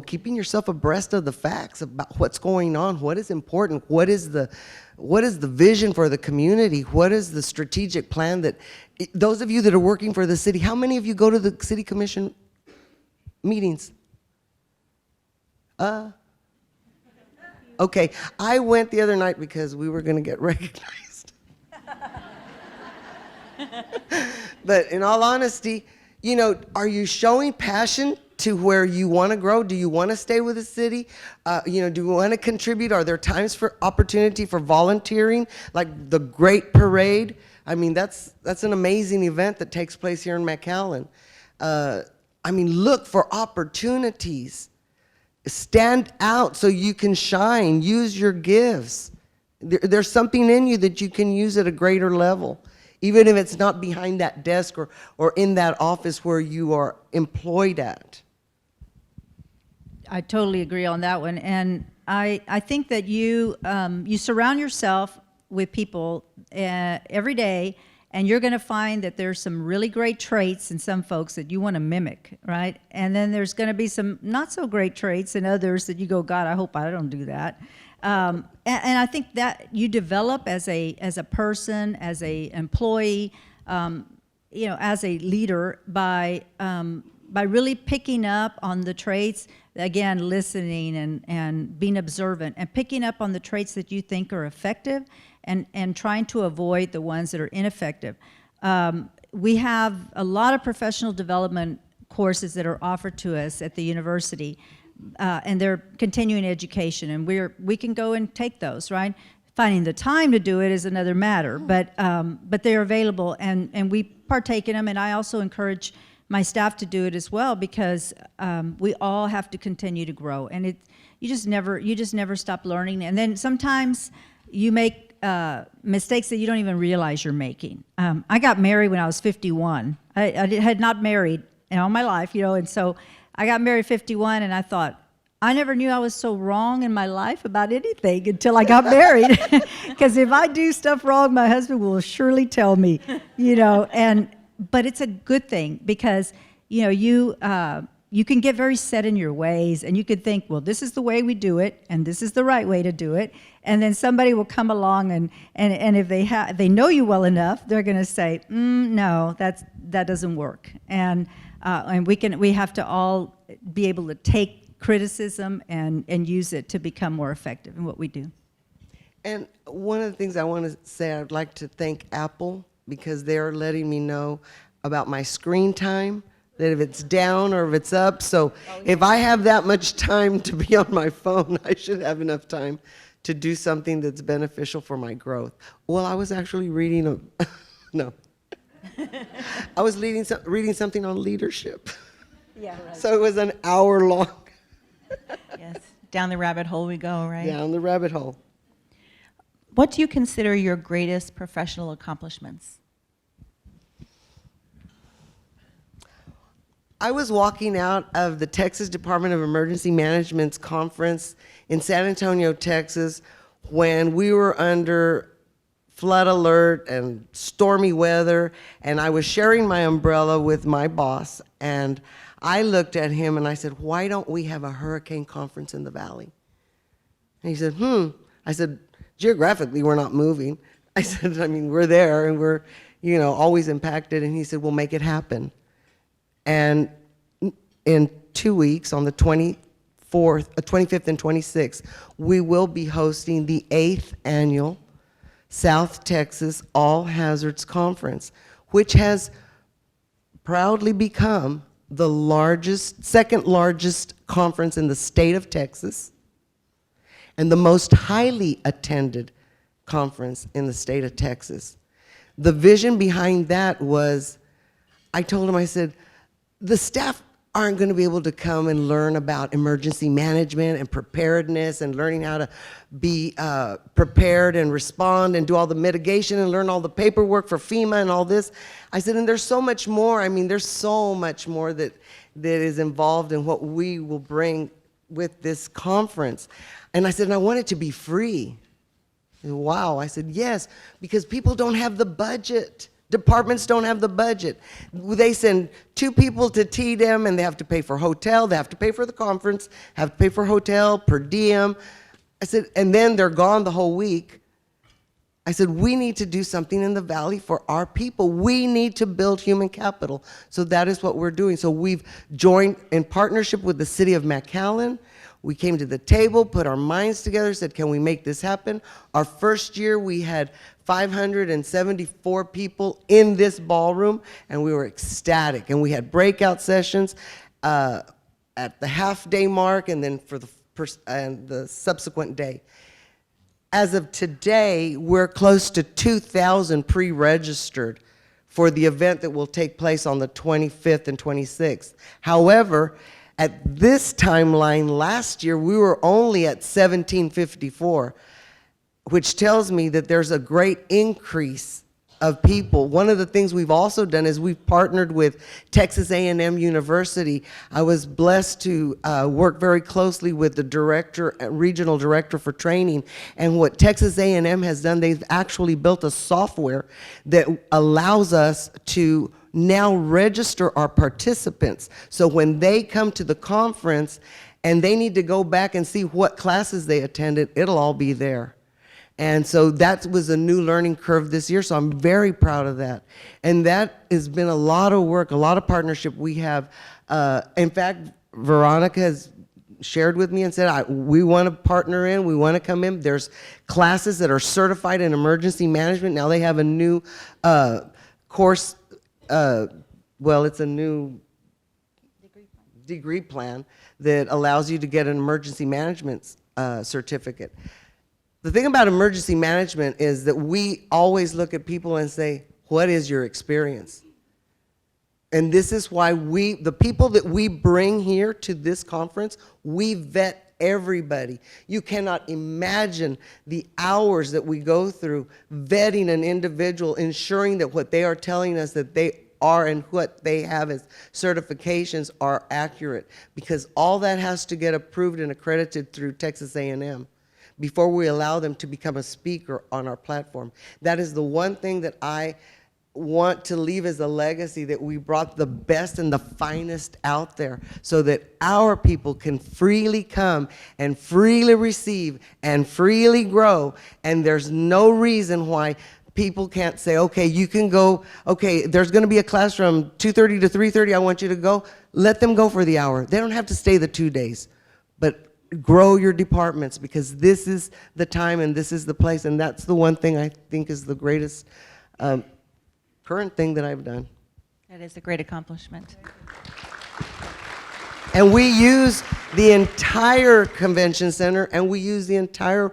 keeping yourself abreast of the facts about what's going on, what is important, what is the vision for the community, what is the strategic plan that, those of you that are working for the city, how many of you go to the city commission meetings? Okay, I went the other night because we were going to get recognized. But in all honesty, are you showing passion to where you want to grow? Do you want to stay with the city? Do you want to contribute? Are there times for opportunity for volunteering, like the Great Parade? I mean, that's an amazing event that takes place here in McAllen. Look for opportunities. Stand out so you can shine. Use your gifts. There's something in you that you can use at a greater level, even if it's not behind that desk or in that office where you are employed at. I totally agree on that one. And I think that you surround yourself with people every day, and you're going to find that there's some really great traits in some folks that you want to mimic, right? And then there's going to be some not so great traits in others that you go, God, I hope I don't do that. And I think that you develop as a person, as a employee, as a leader by really picking up on the traits, again, listening and being observant, and picking up on the traits that you think are effective and trying to avoid the ones that are ineffective. We have a lot of professional development courses that are offered to us at the university, and they're continuing education, and we can go and take those, right? Finding the time to do it is another matter, but they're available, and we partake in them, and I also encourage my staff to do it as well, because we all have to continue to grow, and you just never stop learning. And then sometimes you make mistakes that you don't even realize you're making. I got married when I was 51. Had not married in all my life, and so I got married at 51, and I thought, I never knew I was so wrong in my life about anything until I got married. Because if I do stuff wrong, my husband will surely tell me, but it's a good thing because, you can get very set in your ways, and you could think, well, this is the way we do it, and this is the right way to do it. And then somebody will come along, and if they know you well enough, they're going to say, no, that doesn't work. And we have to all be able to take criticism and use it to become more effective in what we do. And one of the things I want to say, I'd like to thank Apple because they're letting me know about my screen time, that if it's down or if it's up. So if I have that much time to be on my phone, I should have enough time to do something that's beneficial for my growth. Well, I was actually reading no. I was reading something on leadership. Yeah, right. So it was an hour long. Yes, down the rabbit hole we go, right? Down the rabbit hole. What do you consider your greatest professional accomplishments? I was walking out of the Texas Department of Emergency Management's conference in San Antonio, Texas, when we were under flood alert and stormy weather, and I was sharing my umbrella with my boss, and I looked at him and I said, why don't we have a hurricane conference in the valley? And he said, I said, geographically, we're not moving. I said, we're there and we're, always impacted. And he said, we'll make it happen. And in 2 weeks, on the 25th and 26th, we will be hosting the 8th annual South Texas All Hazards Conference, which has proudly become the second largest conference in the state of Texas and the most highly attended conference in the state of Texas. The vision behind that was, I told him, I said, the staff aren't going to be able to come and learn about emergency management and preparedness and learning how to be prepared and respond and do all the mitigation and learn all the paperwork for FEMA and all this. I said, and there's so much more. There's so much more that is involved in what we will bring with this conference. And I said, and I want it to be free. And wow, I said, yes, because people don't have the budget. Departments don't have the budget. They send 2 people to TDM and they have to pay for hotel, they have to pay for the conference, have to pay for hotel, per diem. I said, and then they're gone the whole week. I said, we need to do something in the valley for our people. We need to build human capital. So that is what we're doing. So we've joined in partnership with the City of McAllen. We came to the table, put our minds together, said, can we make this happen? Our first year, we had 574 people in this ballroom, and we were ecstatic. And we had breakout sessions at the half-day mark and then for the subsequent day. As of today, we're close to 2,000 pre-registered for the event that will take place on the 25th and 26th. However, at this timeline last year, we were only at 1,754, which tells me that there's a great increase of people. One of the things we've also done is we've partnered with Texas A&M University. I was blessed to work very closely with the regional director for training, and what Texas A&M has done, they've actually built a software that allows us to now register our participants. So when they come to the conference and they need to go back and see what classes they attended, it'll all be there. And so that was a new learning curve this year, so I'm very proud of that. And that has been a lot of work, a lot of partnership we have. In fact, Veronica has shared with me and said, we want to partner in, we want to come in. There's classes that are certified in emergency management. Now they have a new course, well, it's a new degree plan that allows you to get an emergency management certificate. The thing about emergency management is that we always look at people and say, what is your experience? And this is why the people that we bring here to this conference, we vet everybody. You cannot imagine the hours that we go through vetting an individual, ensuring that what they are telling us that they are and what they have as certifications are accurate, because all that has to get approved and accredited through Texas A&M before we allow them to become a speaker on our platform. That is the one thing that I want to leave as a legacy, that we brought the best and the finest out there so that our people can freely come and freely receive and freely grow. And there's no reason why people can't say, okay, you can go, okay, there's going to be a class from 2:30 to 3:30, I want you to go. Let them go for the hour. They don't have to stay the 2 days. But grow your departments, because this is the time and this is the place. And that's the one thing I think is the greatest current thing that I've done. That is a great accomplishment. And we use the entire convention center, and we use the entire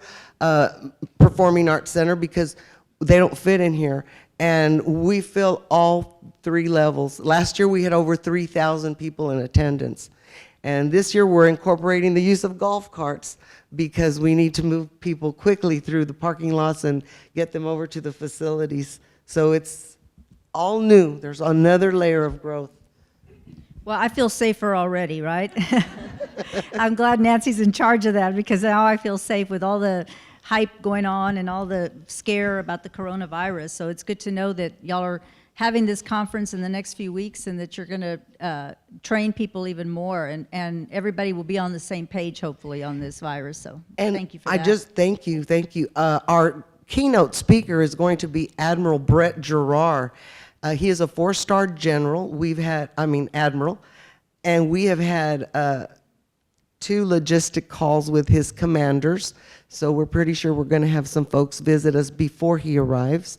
performing arts center, because they don't fit in here. And we fill all 3 levels. Last year we had over 3,000 people in attendance. And this year we're incorporating the use of golf carts, because we need to move people quickly through the parking lots and get them over to the facilities. So it's all new. There's another layer of growth. Well, I feel safer already, right? I'm glad Nancy's in charge of that, because now I feel safe with all the hype going on and all the scare about the coronavirus. So it's good to know that y'all are having this conference in the next few weeks, and that you're going to train people even more, and everybody will be on the same page, hopefully, on this virus. So thank you for that. Thank you. Our keynote speaker is going to be Admiral Brett Gerard. He is a 4-star general. Admiral, and we have had 2 logistic calls with his commanders. So we're pretty sure we're going to have some folks visit us before he arrives.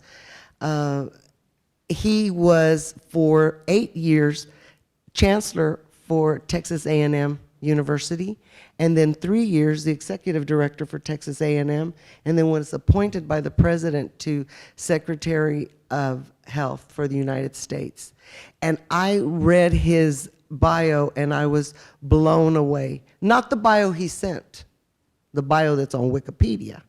He was for 8 years chancellor for Texas A&M University, and then 3 years the executive director for Texas A&M, and then was appointed by the president to Secretary of Health for the United States. And I read his bio and I was blown away. Not the bio he sent, the bio that's on Wikipedia.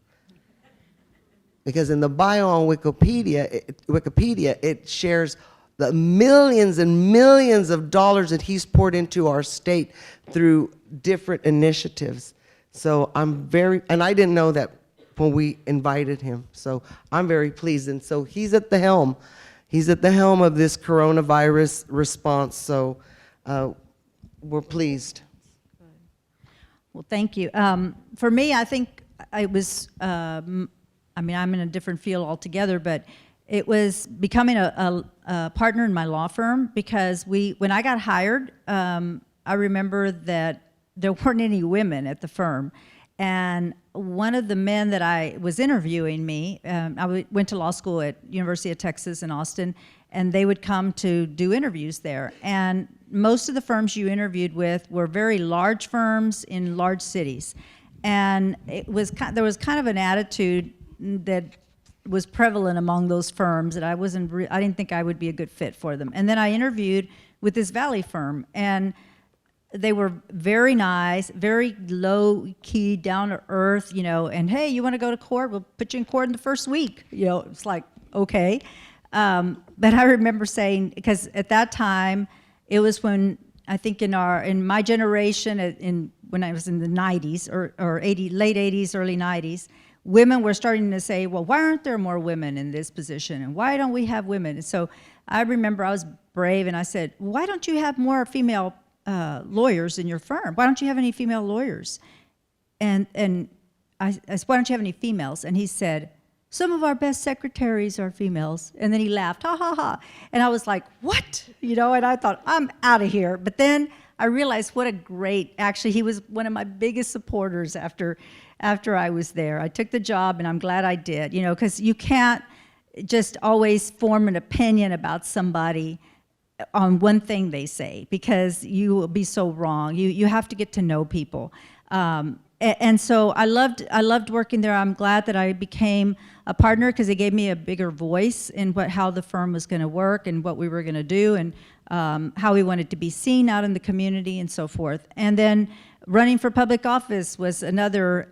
Because in the bio on Wikipedia, it shares the millions and millions of dollars that he's poured into our state through different initiatives. So and I didn't know that when we invited him. So I'm very pleased. And so he's at the helm. He's at the helm of this coronavirus response. So we're pleased. Well, thank you. For me, I think it was, I'm in a different field altogether, but it was becoming a partner in my law firm, because when I got hired, I remember that there weren't any women at the firm. And one of the men that was interviewing me, I went to law school at University of Texas in Austin, and they would come to do interviews there. And most of the firms you interviewed with were very large firms in large cities. And there was kind of an attitude that was prevalent among those firms that I didn't think I would be a good fit for them. And then I interviewed with this Valley firm, and they were very nice, very low-key, down-to-earth, and hey, you want to go to court? We'll put you in court in the first week. It's like, okay. But I remember saying, because at that time, it was when, I think in my generation, when I was in the 90s, or late 80s, early 90s, women were starting to say, well, why aren't there more women in this position? And why don't we have women? And so I remember I was brave, and I said, why don't you have more female lawyers in your firm? Why don't you have any female lawyers? And I said, why don't you have any females? And he said, some of our best secretaries are females. And then he laughed, ha, ha, ha. And I was like, what? And I thought, I'm out of here. But then I realized what a great, actually, he was one of my biggest supporters after I was there. I took the job, and I'm glad I did, because you can't just always form an opinion about somebody on one thing they say, because you will be so wrong. You have to get to know people. And so I loved working there. I'm glad that I became a partner, because it gave me a bigger voice in how the firm was going to work and what we were going to do, and how we wanted to be seen out in the community and so forth. And then Running for public office was another,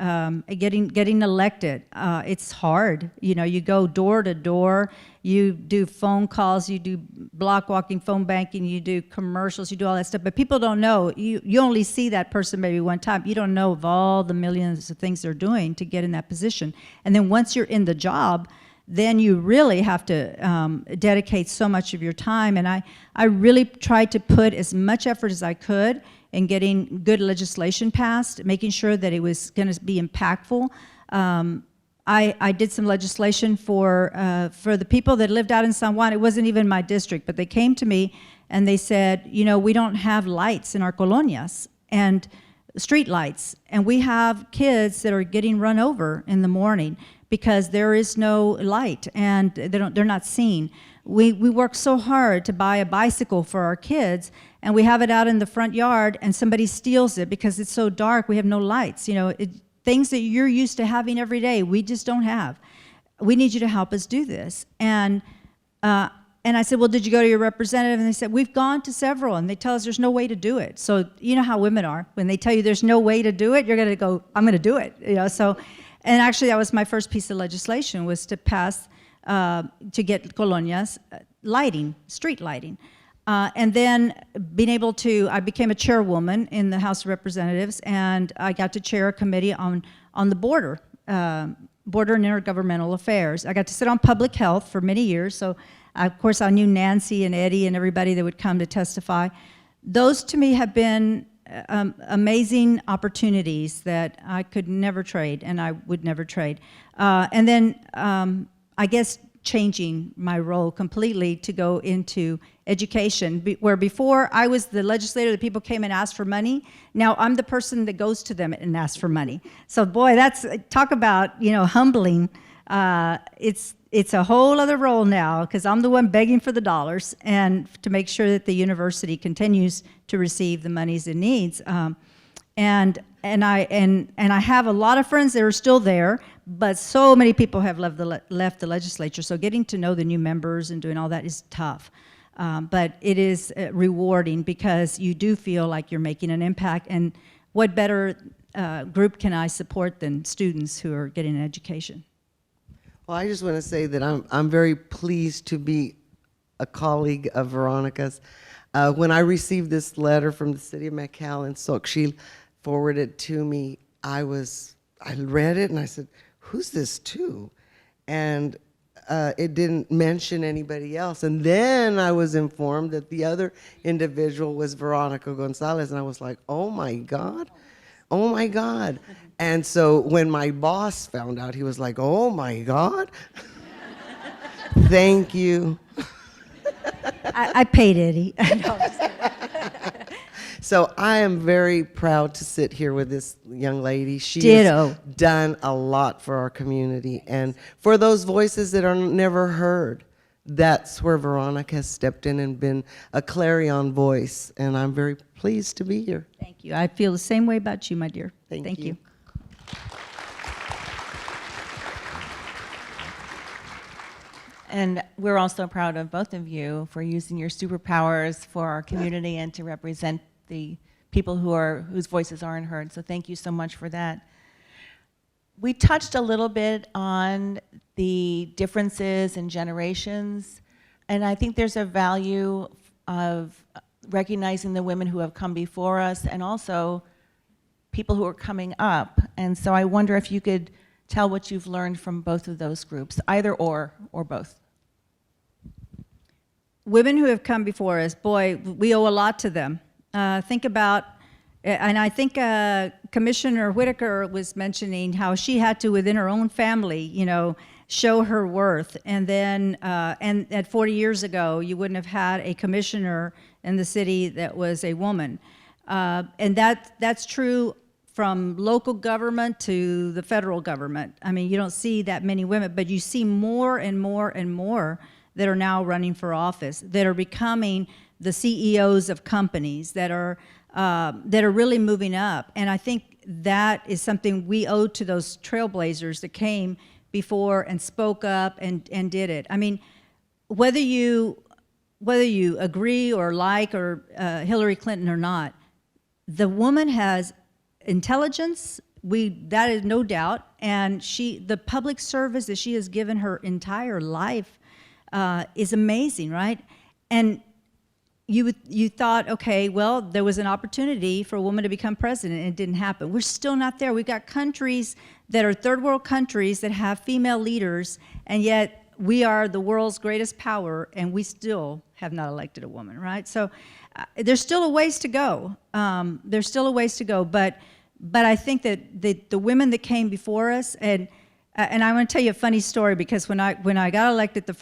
getting elected. It's hard. You know, you go door to door, you do phone calls, you do block walking, phone banking, you do commercials, you do all that stuff, but people don't know. You only see that person maybe one time. You don't know of all the millions of things they're doing to get in that position. And then once you're in the job, then you really have to dedicate so much of your time. And I really tried to put as much effort as I could in getting good legislation passed, making sure that it was going to be impactful. I did some legislation for the people that lived out in San Juan. It wasn't even my district, but they came to me and they said, you know, we don't have lights in our colonias and street lights, and we have kids that are getting run over in the morning because there is no light and they're not seen. We work so hard to buy a bicycle for our kids, and we have it out in the front yard and somebody steals it because it's so dark, we have no lights. You know, things that you're used to having every day, we just don't have. We need you to help us do this. And I said, well, did you go to your representative? And they said, we've gone to several, and they tell us there's no way to do it. So you know how women are. When they tell you there's no way to do it, you're gonna go, I'm gonna do it. You know, so, and actually that was my first piece of legislation, was to pass, to get colonias lighting, street lighting. And then being able to, I became a chairwoman in the House of Representatives, and I got to chair a committee on the border and intergovernmental affairs. I got to sit on public health for many years, so of course I knew Nancy and Eddie and everybody that would come to testify. Those to me have been amazing opportunities that I could never trade, and I would never trade. And then I guess changing my role completely to go into education, where before I was the legislator that people came and asked for money. Now I'm the person that goes to them and asks for money. So boy, that's, talk about, you know, humbling. It's a whole other role now, because I'm the one begging for the dollars and to make sure that the university continues to receive the monies it needs. And I have a lot of friends that are still there, but so many people have left the legislature. So getting to know the new members and doing all that is tough. But it is rewarding, because you do feel like you're making an impact. And what better group can I support than students who are getting an education? Well, I just want to say that I'm very pleased to be a colleague of Veronica's. When I received this letter from the City of McAllen, Xochitl forwarded it to me. I read it and I said, who's this to? And it didn't mention anybody else. And then I was informed that the other individual was Veronica Gonzalez, and I was like, oh my God, oh my God. And so when my boss found out, he was like, oh my God, thank you. I paid Eddie. So I am very proud to sit here with this young lady. She Ditto. has done a lot for our community. And for those voices that are never heard, that's where Veronica has stepped in and been a clarion voice. And I'm very pleased to be here. Thank you. I feel the same way about you, my dear. Thank you. And we're also proud of both of you for using your superpowers for our community and to represent the people whose voices aren't heard. So thank you so much for that. We touched a little bit on the differences in generations, and I think there's a value of recognizing the women who have come before us and also people who are coming up. And so I wonder if you could tell what you've learned from both of those groups, either or both. Women who have come before us, boy, we owe a lot to them. Think about, and I think Commissioner Whitacre was mentioning how she had to, within her own family, you know, show her worth. And then, and at 40 years ago, you wouldn't have had a commissioner in the city that was a woman. And that's true from local government to the federal government. I mean, you don't see that many women, but you see more and more and more that are now running for office, that are becoming the CEOs of companies, that are really moving up. And I think that is something we owe to those trailblazers that came before and spoke up and did it. I mean, whether you agree or like or Hillary Clinton or not, the woman has intelligence, that is no doubt, and the public service that she has given her entire life is amazing, right? And you thought, okay, well, there was an opportunity for a woman to become president, and it didn't happen. We're still not there. We've got countries that are third world countries that have female leaders, and yet we are the world's greatest power, and we still have not elected a woman, right? So there's still a ways to go. There's still a ways to go, but I think that the women that came before us, and I want to tell you a funny story, because when I got elected, the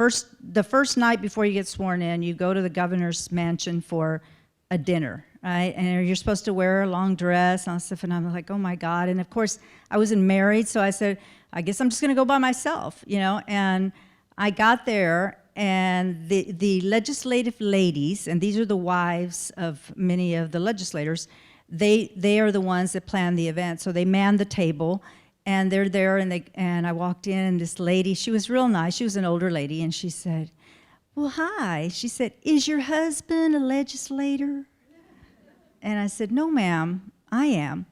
first night before you get sworn in, you go to the governor's mansion for a dinner, right? And you're supposed to wear a long dress and all stuff, and I'm like, oh my God. And of course, I wasn't married, so I said, I guess I'm just going to go by myself, you know? And I got there, and the legislative ladies, and these are the wives of many of the legislators, they are the ones that plan the event. So they man the table, and they're there, and I walked in, and this lady, she was real nice. She was an older lady, and she said, well, hi. She said, is your husband a legislator? And I said, no, ma'am, I am.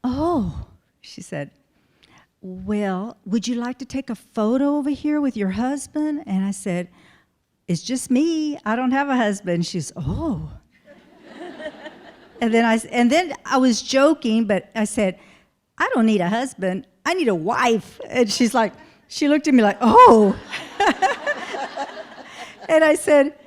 Oh, she said, well, would you like to take a photo over here with your husband? And I said, it's just me. I don't have a husband. She's, oh. And then I was joking, but I said, I don't need a husband. I need a wife. And she's like, she looked at me like, oh. And I said,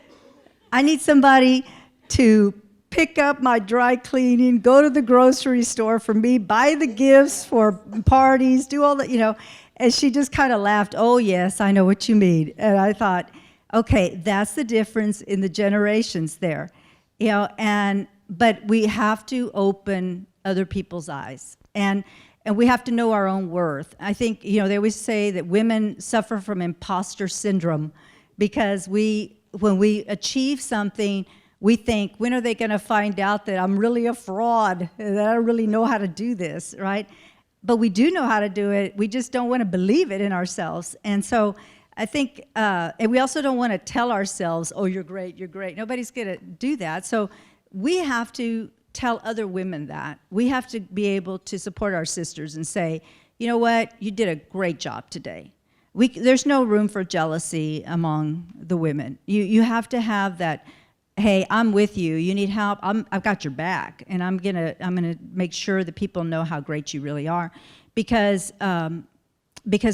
I need somebody to pick up my dry cleaning, go to the grocery store for me, buy the gifts for parties, do all that, you know. And she just kind of laughed, oh, yes, I know what you mean. And I thought, okay, that's the difference in the generations there. You know, but we have to open other people's eyes. And we have to know our own worth. I think, you know, they always say that women suffer from imposter syndrome, because when we achieve something, we think, when are they going to find out that I'm really a fraud, that I don't really know how to do this, right? But we do know how to do it. We just don't want to believe it in ourselves. And so I think, and we also don't want to tell ourselves, oh, you're great, you're great. Nobody's going to do that. So we have to tell other women that. We have to be able to support our sisters and say, you know what, you did a great job today. There's no room for jealousy among the women. You have to have that, hey, I'm with you. You need help. I've got your back, and I'm gonna make sure that people know how great you really are, because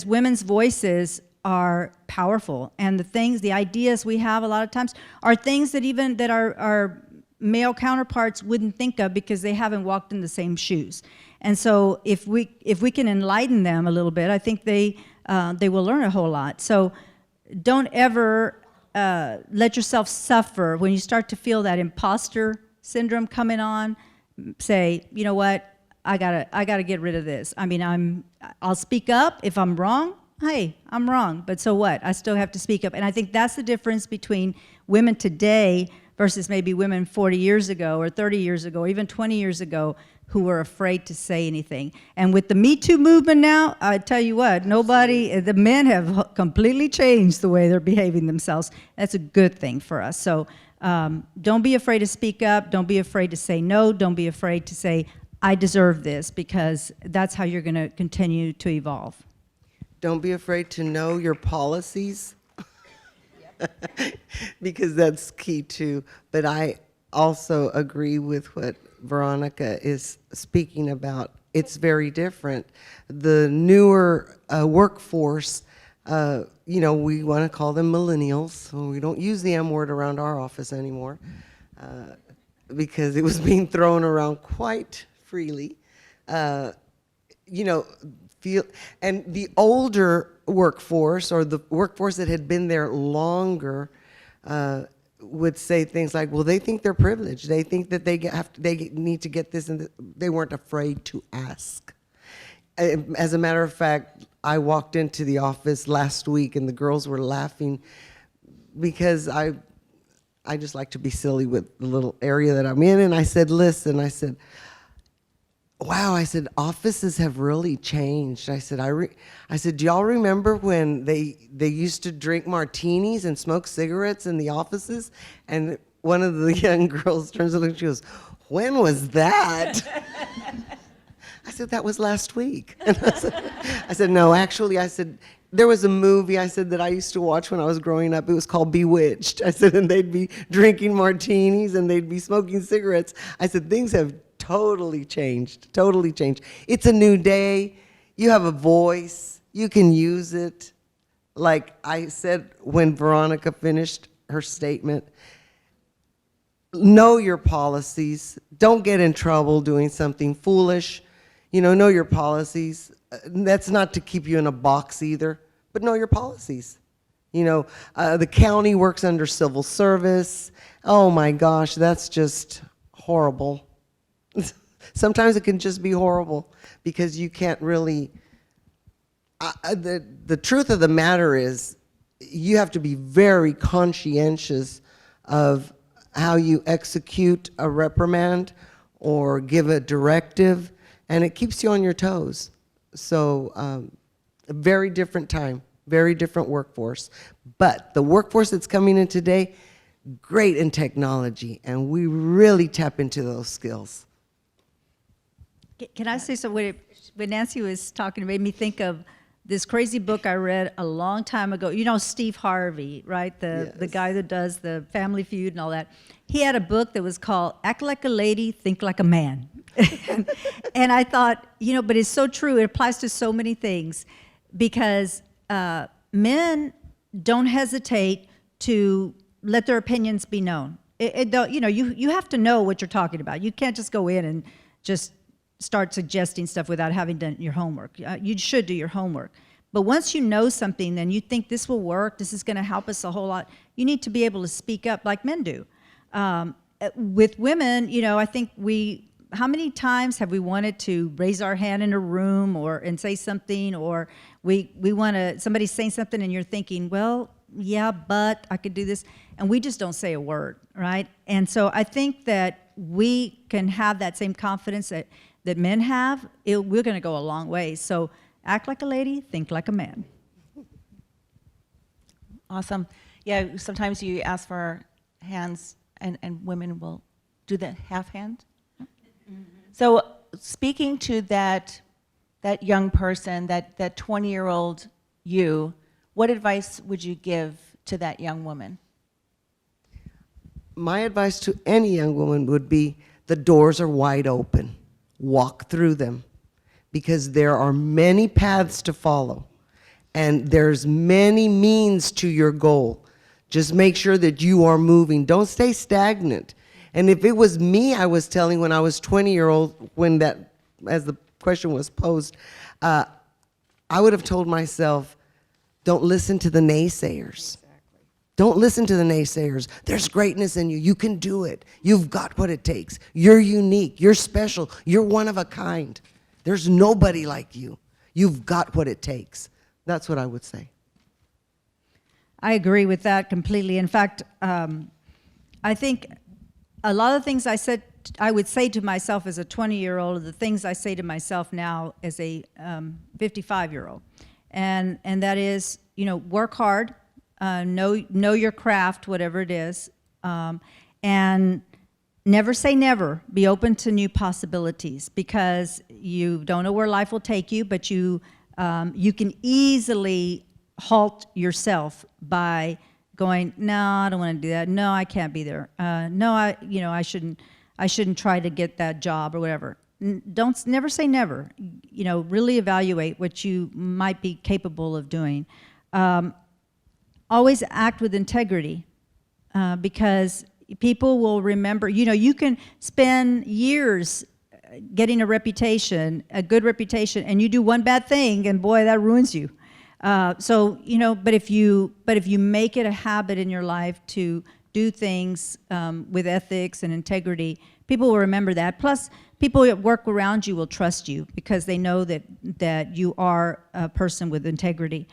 women's voices are powerful, and the ideas we have a lot of times are things that our male counterparts wouldn't think of, because they haven't walked in the same shoes. And so if we can enlighten them a little bit, I think they will learn a whole lot. So don't ever let yourself suffer when you start to feel that imposter syndrome coming on. Say, you know what, I gotta get rid of this. I mean, I'll speak up if I'm wrong. Hey, I'm wrong, but so what? I still have to speak up. And I think that's the difference between women today versus maybe women 40 years ago or 30 years ago or even 20 years ago who were afraid to say anything. And with the Me Too movement now, I tell you what, the men have completely changed the way they're behaving themselves. That's a good thing for us. So don't be afraid to speak up. Don't be afraid to say no. Don't be afraid to say, I deserve this, because that's how you're going to continue to evolve. Don't be afraid to know your policies, because that's key too. But I also agree with what Veronica is speaking about. It's very different. The newer workforce, you know, we want to call them millennials. So we don't use the M word around our office anymore, because it was being thrown around quite freely. You know, and the older workforce, or the workforce that had been there longer, would say things like, well, they think they're privileged. They think that they need to get this, and they weren't afraid to ask. As a matter of fact, I walked into the office last week, and the girls were laughing, because I just like to be silly with the little area that I'm in. And I said, listen, I said, wow, I said, offices have really changed. I said, I said, do y'all remember when they used to drink martinis and smoke cigarettes in the offices? And one of the young girls turns to look, she goes, when was that? I said, that was last week. And I said, no, actually, I said, there was a movie, I said, that I used to watch when I was growing up. It was called Bewitched. I said, and they'd be drinking martinis and they'd be smoking cigarettes. I said, things have totally changed, totally changed. It's a new day. You have a voice. You can use it. Like I said when Veronica finished her statement, know your policies. Don't get in trouble doing something foolish. Know your policies. That's not to keep you in a box either, but know your policies. The county works under civil service. Oh my gosh, that's just horrible. Sometimes it can just be horrible because you can't really, the truth of the matter is you have to be very conscientious of how you execute a reprimand or give a directive, and it keeps you on your toes. So a very different time, very different workforce. But the workforce that's coming in today, great in technology, and we really tap into those skills. Can I say something? When Nancy was talking, it made me think of this crazy book I read a long time ago. Steve Harvey, right? The guy that does the Family Feud and all that. He had a book that was called Act Like a Lady, Think Like a Man. And I thought, but it's so true. It applies to so many things because men don't hesitate to let their opinions be known. You have to know what you're talking about. You can't just go in and just start suggesting stuff without having done your homework. You should do your homework. But once you know something, then you think this will work, this is going to help us a whole lot, you need to be able to speak up like men do. With women, I think how many times have we wanted to raise our hand in a room and say something, or we want to, somebody's saying something and you're thinking, well, yeah, but I could do this, and we just don't say a word, right? And so I think that we can have that same confidence that men have. We're going to go a long way. So act like a lady, think like a man. Awesome. Yeah, sometimes you ask for hands and women will do the half hand. So speaking to that young person, that 20-year-old you, what advice would you give to that young woman? My advice to any young woman would be the doors are wide open. Walk through them because there are many paths to follow and there's many means to your goal. Just make sure that you are moving. Don't stay stagnant. And if it was me I was telling when I was 20-year-old, as the question was posed, I would have told myself, don't listen to the naysayers. Don't listen to the naysayers. There's greatness in you. You can do it. You've got what it takes. You're unique. You're special. You're one of a kind. There's nobody like you. You've got what it takes. That's what I would say. I agree with that completely. In fact, I think a lot of things I would say to myself as a 20-year-old are the things I say to myself now as a 55-year-old. And that is, work hard. Know your craft, whatever it is, and never say never. Be open to new possibilities because you don't know where life will take you, but you can easily halt yourself by going, no, I don't want to do that. No, I can't be there. No, I shouldn't try to get that job or whatever. Never say never. Really evaluate what you might be capable of doing. Always act with integrity because people will remember. You can spend years getting a reputation, a good reputation, and you do one bad thing, and boy, that ruins you. But if you make it a habit in your life to do things with ethics and integrity, people will remember that. Plus, people at work around you will trust you because they know that you are a person with integrity.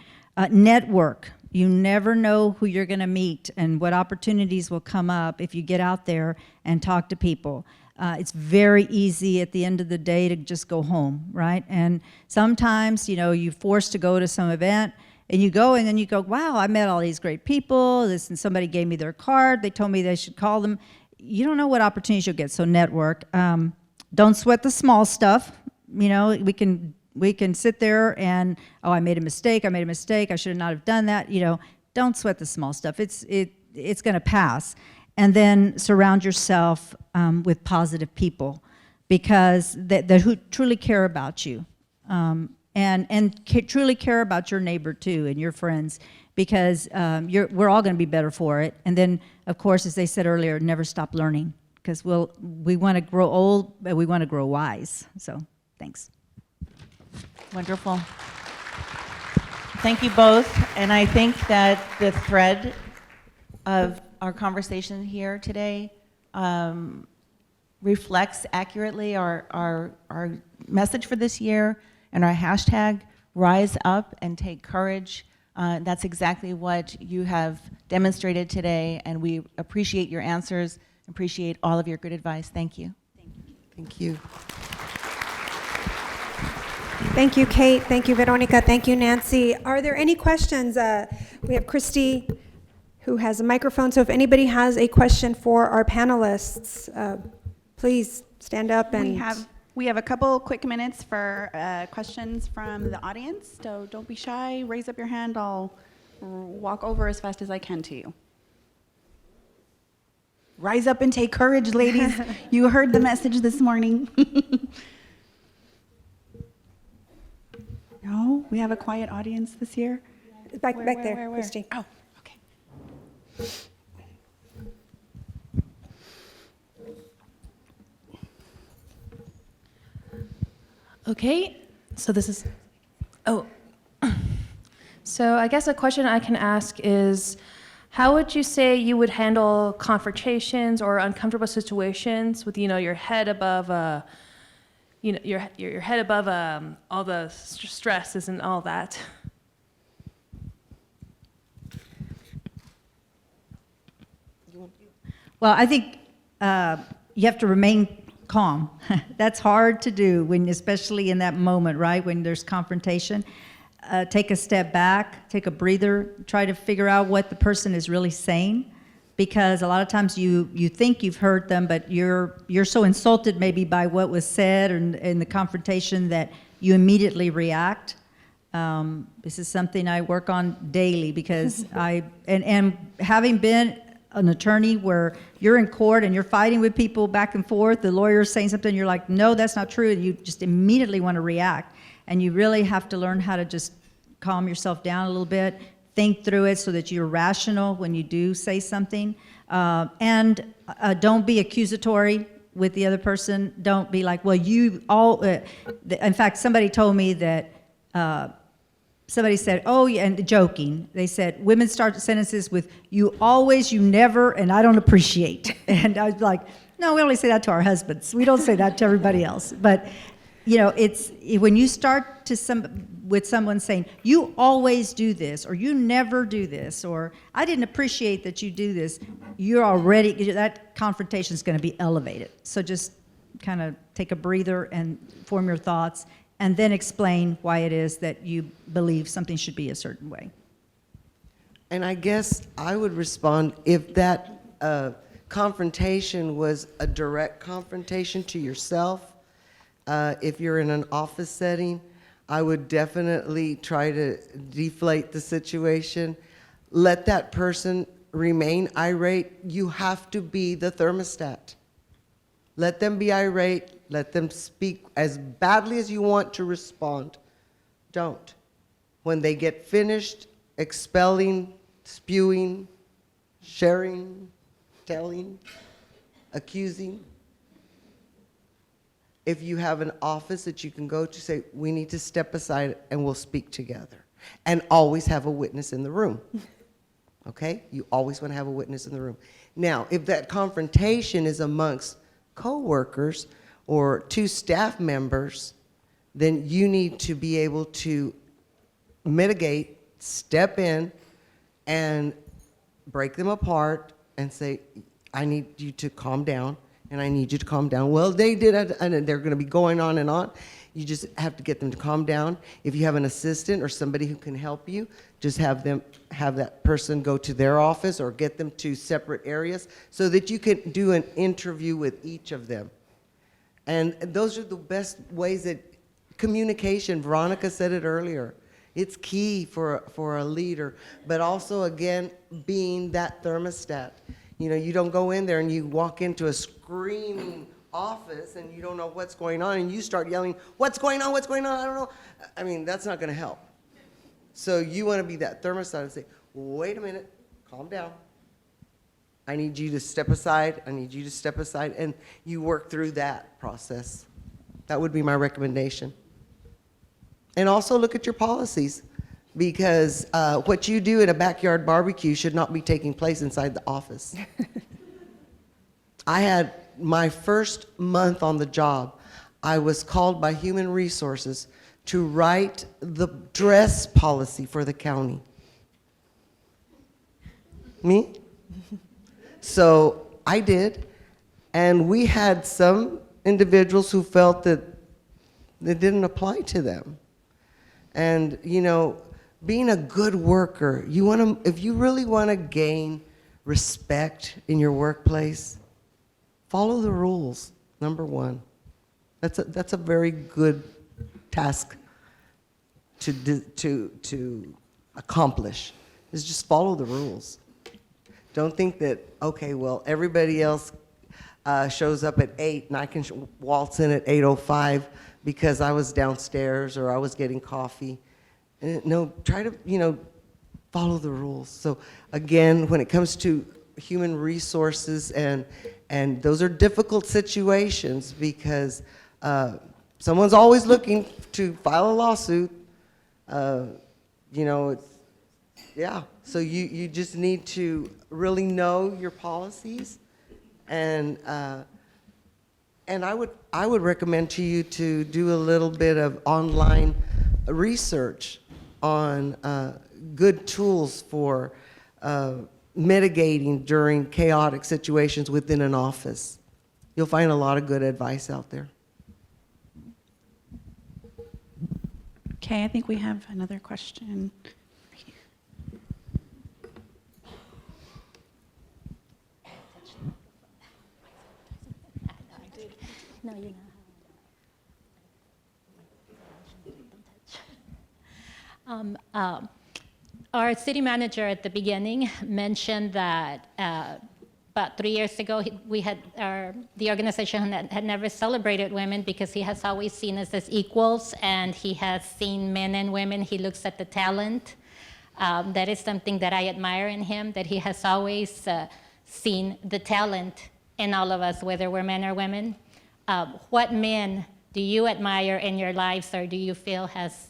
Network. You never know who you're going to meet and what opportunities will come up if you get out there and talk to people. It's very easy at the end of the day to just go home, right? And sometimes, you're forced to go to some event and you go and then you go, wow, I met all these great people. And somebody gave me their card. They told me they should call them. You don't know what opportunities you'll get, so network. Don't sweat the small stuff. You know, we can sit there and, oh, I made a mistake, I should not have done that. You know, don't sweat the small stuff. It's going to pass. And then surround yourself with positive people, because that who truly care about you, and truly care about your neighbor too and your friends, because we're all going to be better for it. And then, of course, as they said earlier, never stop learning, because we want to grow old, but we want to grow wise. So, thanks. Wonderful. Thank you both. And I think that the thread of our conversation here today reflects accurately our message for this year and our hashtag, Rise Up and Take Courage. That's exactly what you have demonstrated today, and we appreciate your answers, appreciate all of your good advice. Thank you. Thank you. Thank you, Kate. Thank you, Veronica. Thank you, Nancy. Are there any questions? We have Christy, who has a microphone. So if anybody has a question for our panelists, please stand up. And we have a couple quick minutes for questions from the audience. So don't be shy. Raise up your hand. I'll walk over as fast as I can to you. Rise up and take courage, ladies. You heard the message this morning. No, we have a quiet audience this year. Back there, Christy. Oh, okay. Okay, so this is, so I guess a question I can ask is, how would you say you would handle confrontations or uncomfortable situations with, your head above, your head above all the stresses and all that? Well, I think you have to remain calm. That's hard to do, especially in that moment, right? When there's confrontation. Take a step back, take a breather, try to figure out what the person is really saying, because a lot of times you think you've heard them, but you're so insulted maybe by what was said in the confrontation that you immediately react. This is something I work on daily, because and having been an attorney where you're in court and you're fighting with people back and forth, the lawyer's saying something, you're like, no, that's not true, and you just immediately want to react. And you really have to learn how to just calm yourself down a little bit, think through it so that you're rational when you do say something. And don't be accusatory with the other person. Don't be like, well, you all, in fact, somebody told me that, somebody said, oh, yeah, and joking, they said, women start sentences with, you always, you never, and I don't appreciate. And I was like, no, we only say that to our husbands. We don't say that to everybody else. But, it's when you start with someone saying, you always do this, or you never do this, or I didn't appreciate that you do this, that confrontation is going to be elevated. So just kind of take a breather and form your thoughts, and then explain why it is that you believe something should be a certain way. And I guess I would respond, if that confrontation was a direct confrontation to yourself, if you're in an office setting, I would definitely try to deflate the situation. Let that person remain irate. You have to be the thermostat. Let them be irate. Let them speak as badly as you want to respond. Don't. When they get finished expelling, spewing, sharing, telling, accusing, if you have an office that you can go to, say, we need to step aside and we'll speak together. And always have a witness in the room. Okay? You always want to have a witness in the room. Now, if that confrontation is amongst co-workers or two staff members, then you need to be able to mitigate, step in, and break them apart and say, I need you to calm down, and I need you to calm down. Well, they did it, and they're going to be going on and on. You just have to get them to calm down. If you have an assistant or somebody who can help you, just have that person go to their office or get them to separate areas so that you can do an interview with each of them. And those are the best ways that communication. Veronica said it earlier. It's key for a leader, but also, again, being that thermostat. You know, you don't go in there and you walk into a screaming office and you don't know what's going on and you start yelling, what's going on, what's going on, I don't know. I mean, that's not gonna help. So you wanna be that thermostat and say, wait a minute, calm down. I need you to step aside, I need you to step aside, and you work through that process. That would be my recommendation. And also look at your policies, because what you do at a backyard barbecue should not be taking place inside the office. I had my first month on the job, I was called by Human Resources to write the dress policy for the county. Me? So I did, and we had some individuals who felt that it didn't apply to them. And, you know, being a good worker, if you really want to gain respect in your workplace, follow the rules, number one. That's a very good task to accomplish, is just follow the rules. Don't think that, okay, well, everybody else shows up at 8 and I can waltz in at 8:05 because I was downstairs or I was getting coffee. No, try to, you know, follow the rules. So again, when it comes to human resources, and those are difficult situations because someone's always looking to file a lawsuit. You know, yeah. So you just need to really know your policies, and I would recommend to you to do a little bit of online research on good tools for mitigating during chaotic situations within an office. You'll find a lot of good advice out there. Okay, I think we have another question. No, you know. Our city manager at the beginning mentioned that about 3 years ago, the organization had never celebrated women because he has always seen us as equals, and he has seen men and women. He looks at the talent. That is something that I admire in him, that he has always seen the talent in all of us, whether we're men or women. What men do you admire in your lives, or do you feel has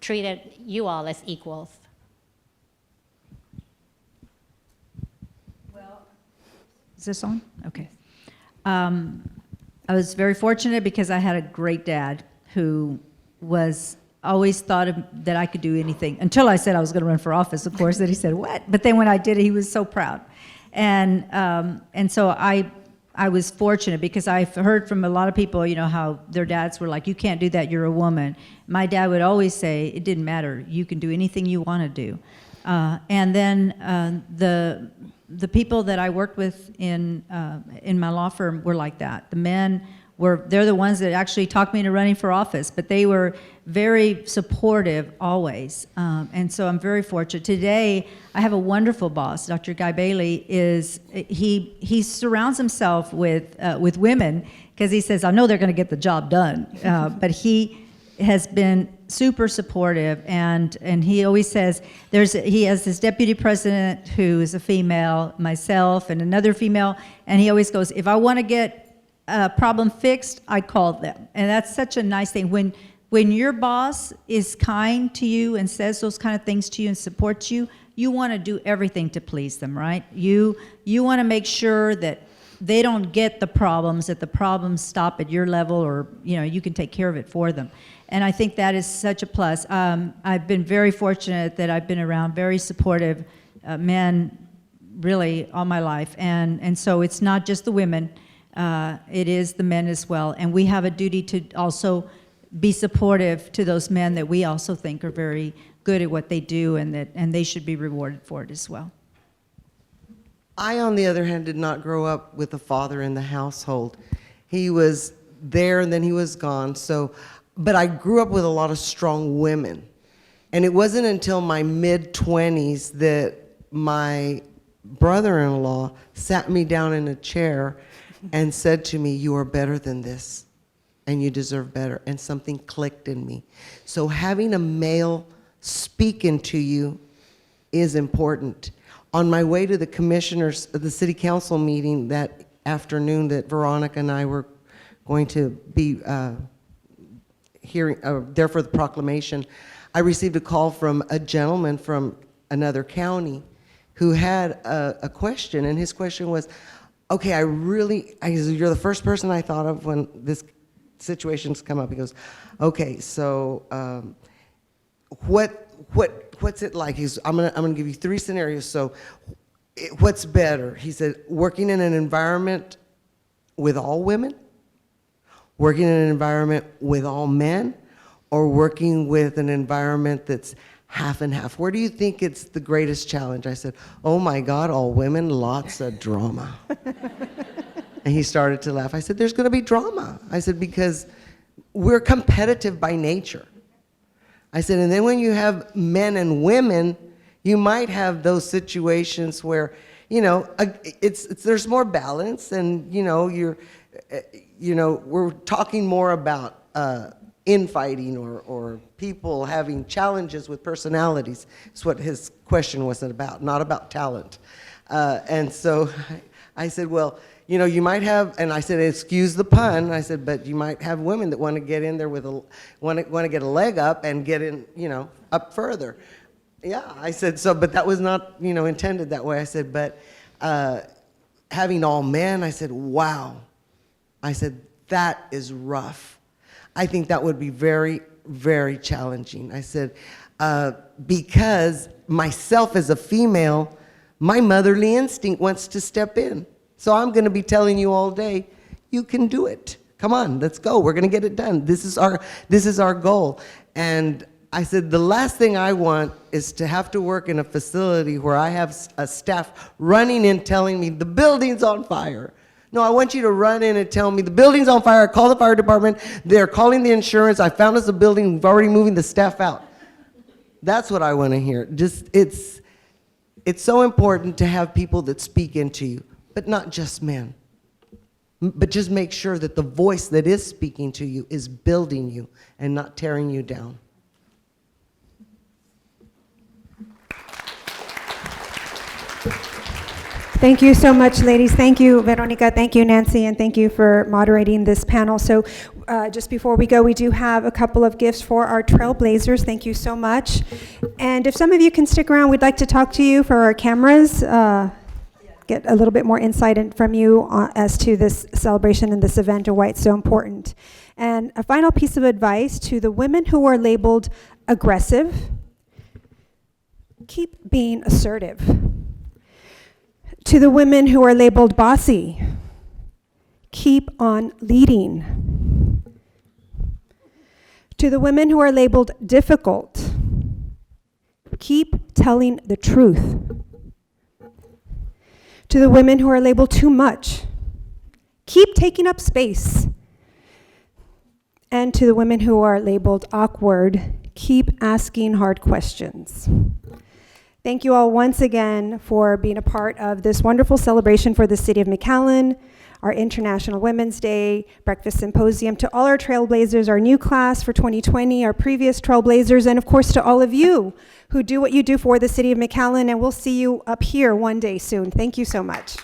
treated you all as equals? Is this on? Okay. I was very fortunate because I had a great dad who always thought that I could do anything, until I said I was going to run for office, of course, that he said, what? But then when I did it, he was so proud. And so I was fortunate because I've heard from a lot of people, you know, how their dads were like, you can't do that, you're a woman. My dad would always say, it didn't matter, you can do anything you want to do. And then the people that I worked with in my law firm were like that. The men they're the ones that actually talked me into running for office, but they were very supportive always. And so I'm very fortunate. Today, I have a wonderful boss. Dr. Guy Bailey he surrounds himself with women because he says, I know they're going to get the job done. But he has been super supportive, and he always says, he has this deputy president who is a female, myself, and another female, and he always goes, if I want to get a problem fixed, I call them. And that's such a nice thing. When your boss is kind to you and says those kind of things to you and supports you, you want to do everything to please them, right? You want to make sure that they don't get the problems, that the problems stop at your level, or you can take care of it for them. And I think that is such a plus. I've been very fortunate that I've been around very supportive men really all my life. And so it's not just the women, it is the men as well. And we have a duty to also be supportive to those men that we also think are very good at what they do, and they should be rewarded for it as well. I, on the other hand, did not grow up with a father in the household. He was there and then he was gone. So but I grew up with a lot of strong women. And it wasn't until my mid-20s that my brother-in-law sat me down in a chair and said to me, "You are better than this, and you deserve better." And something clicked in me. So having a male speak into you is important. On my way to the the city council meeting that afternoon that Veronica and I were going to be there for the proclamation, I received a call from a gentleman from another county who had a question, and his question was, okay, you're the first person I thought of when this situation's come up. He goes, okay, so what's it like? I'm gonna give you 3 scenarios. So what's better? He said, working in an environment with all women, working in an environment with all men, or working with an environment that's half and half. Where do you think it's the greatest challenge? I said, oh my God, all women, lots of drama. And he started to laugh. I said, there's gonna be drama. I said, because we're competitive by nature. I said, and then when you have men and women, you might have those situations where, there's more balance, and we're talking more about infighting or people having challenges with personalities. It's what his question was about, not about talent. And so I said, well, you might have, and I said, excuse the pun, I said, but you might have women that want to get in there with want to get a leg up and get in, up further. Yeah, I said, so, but that was not, intended that way. I said, but having all men, I said, wow. I said, that is rough. I think that would be very, very challenging. I said, because myself as a female, my motherly instinct wants to step in. So I'm going to be telling you all day, you can do it. Come on, let's go. We're going to get it done. This is our goal. And I said, the last thing I want is to have to work in a facility where I have a staff running in telling me the building's on fire. No, I want you to run in and tell me the building's on fire. Call the fire department. They're calling the insurance. I found us a building. We've already moving the staff out. That's what I want to hear. It's so important to have people that speak into you. But not just men, but just make sure that the voice that is speaking to you is building you and not tearing you down. Thank you so much, ladies. Thank you, Veronica. Thank you, Nancy, and thank you for moderating this panel. So just before we go, we do have a couple of gifts for our trailblazers. Thank you so much. And if some of you can stick around, we'd like to talk to you for our cameras. Get a little bit more insight from you as to this celebration and this event and why it's so important. And a final piece of advice to the women who are labeled aggressive: keep being assertive. To the women who are labeled bossy, keep on leading. To the women who are labeled difficult, keep telling the truth. To the women who are labeled too much, keep taking up space. And to the women who are labeled awkward, keep asking hard questions. Thank you all once again for being a part of this wonderful celebration for the City of McAllen, our International Women's Day Breakfast Symposium. To all our trailblazers, our new class for 2020, our previous trailblazers, and of course to all of you who do what you do for the City of McAllen, and we'll see you up here one day soon. Thank you so much.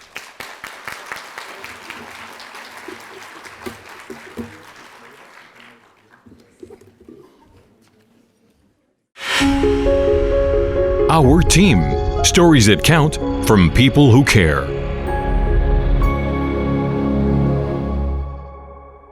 Our team. Stories that count from people who care.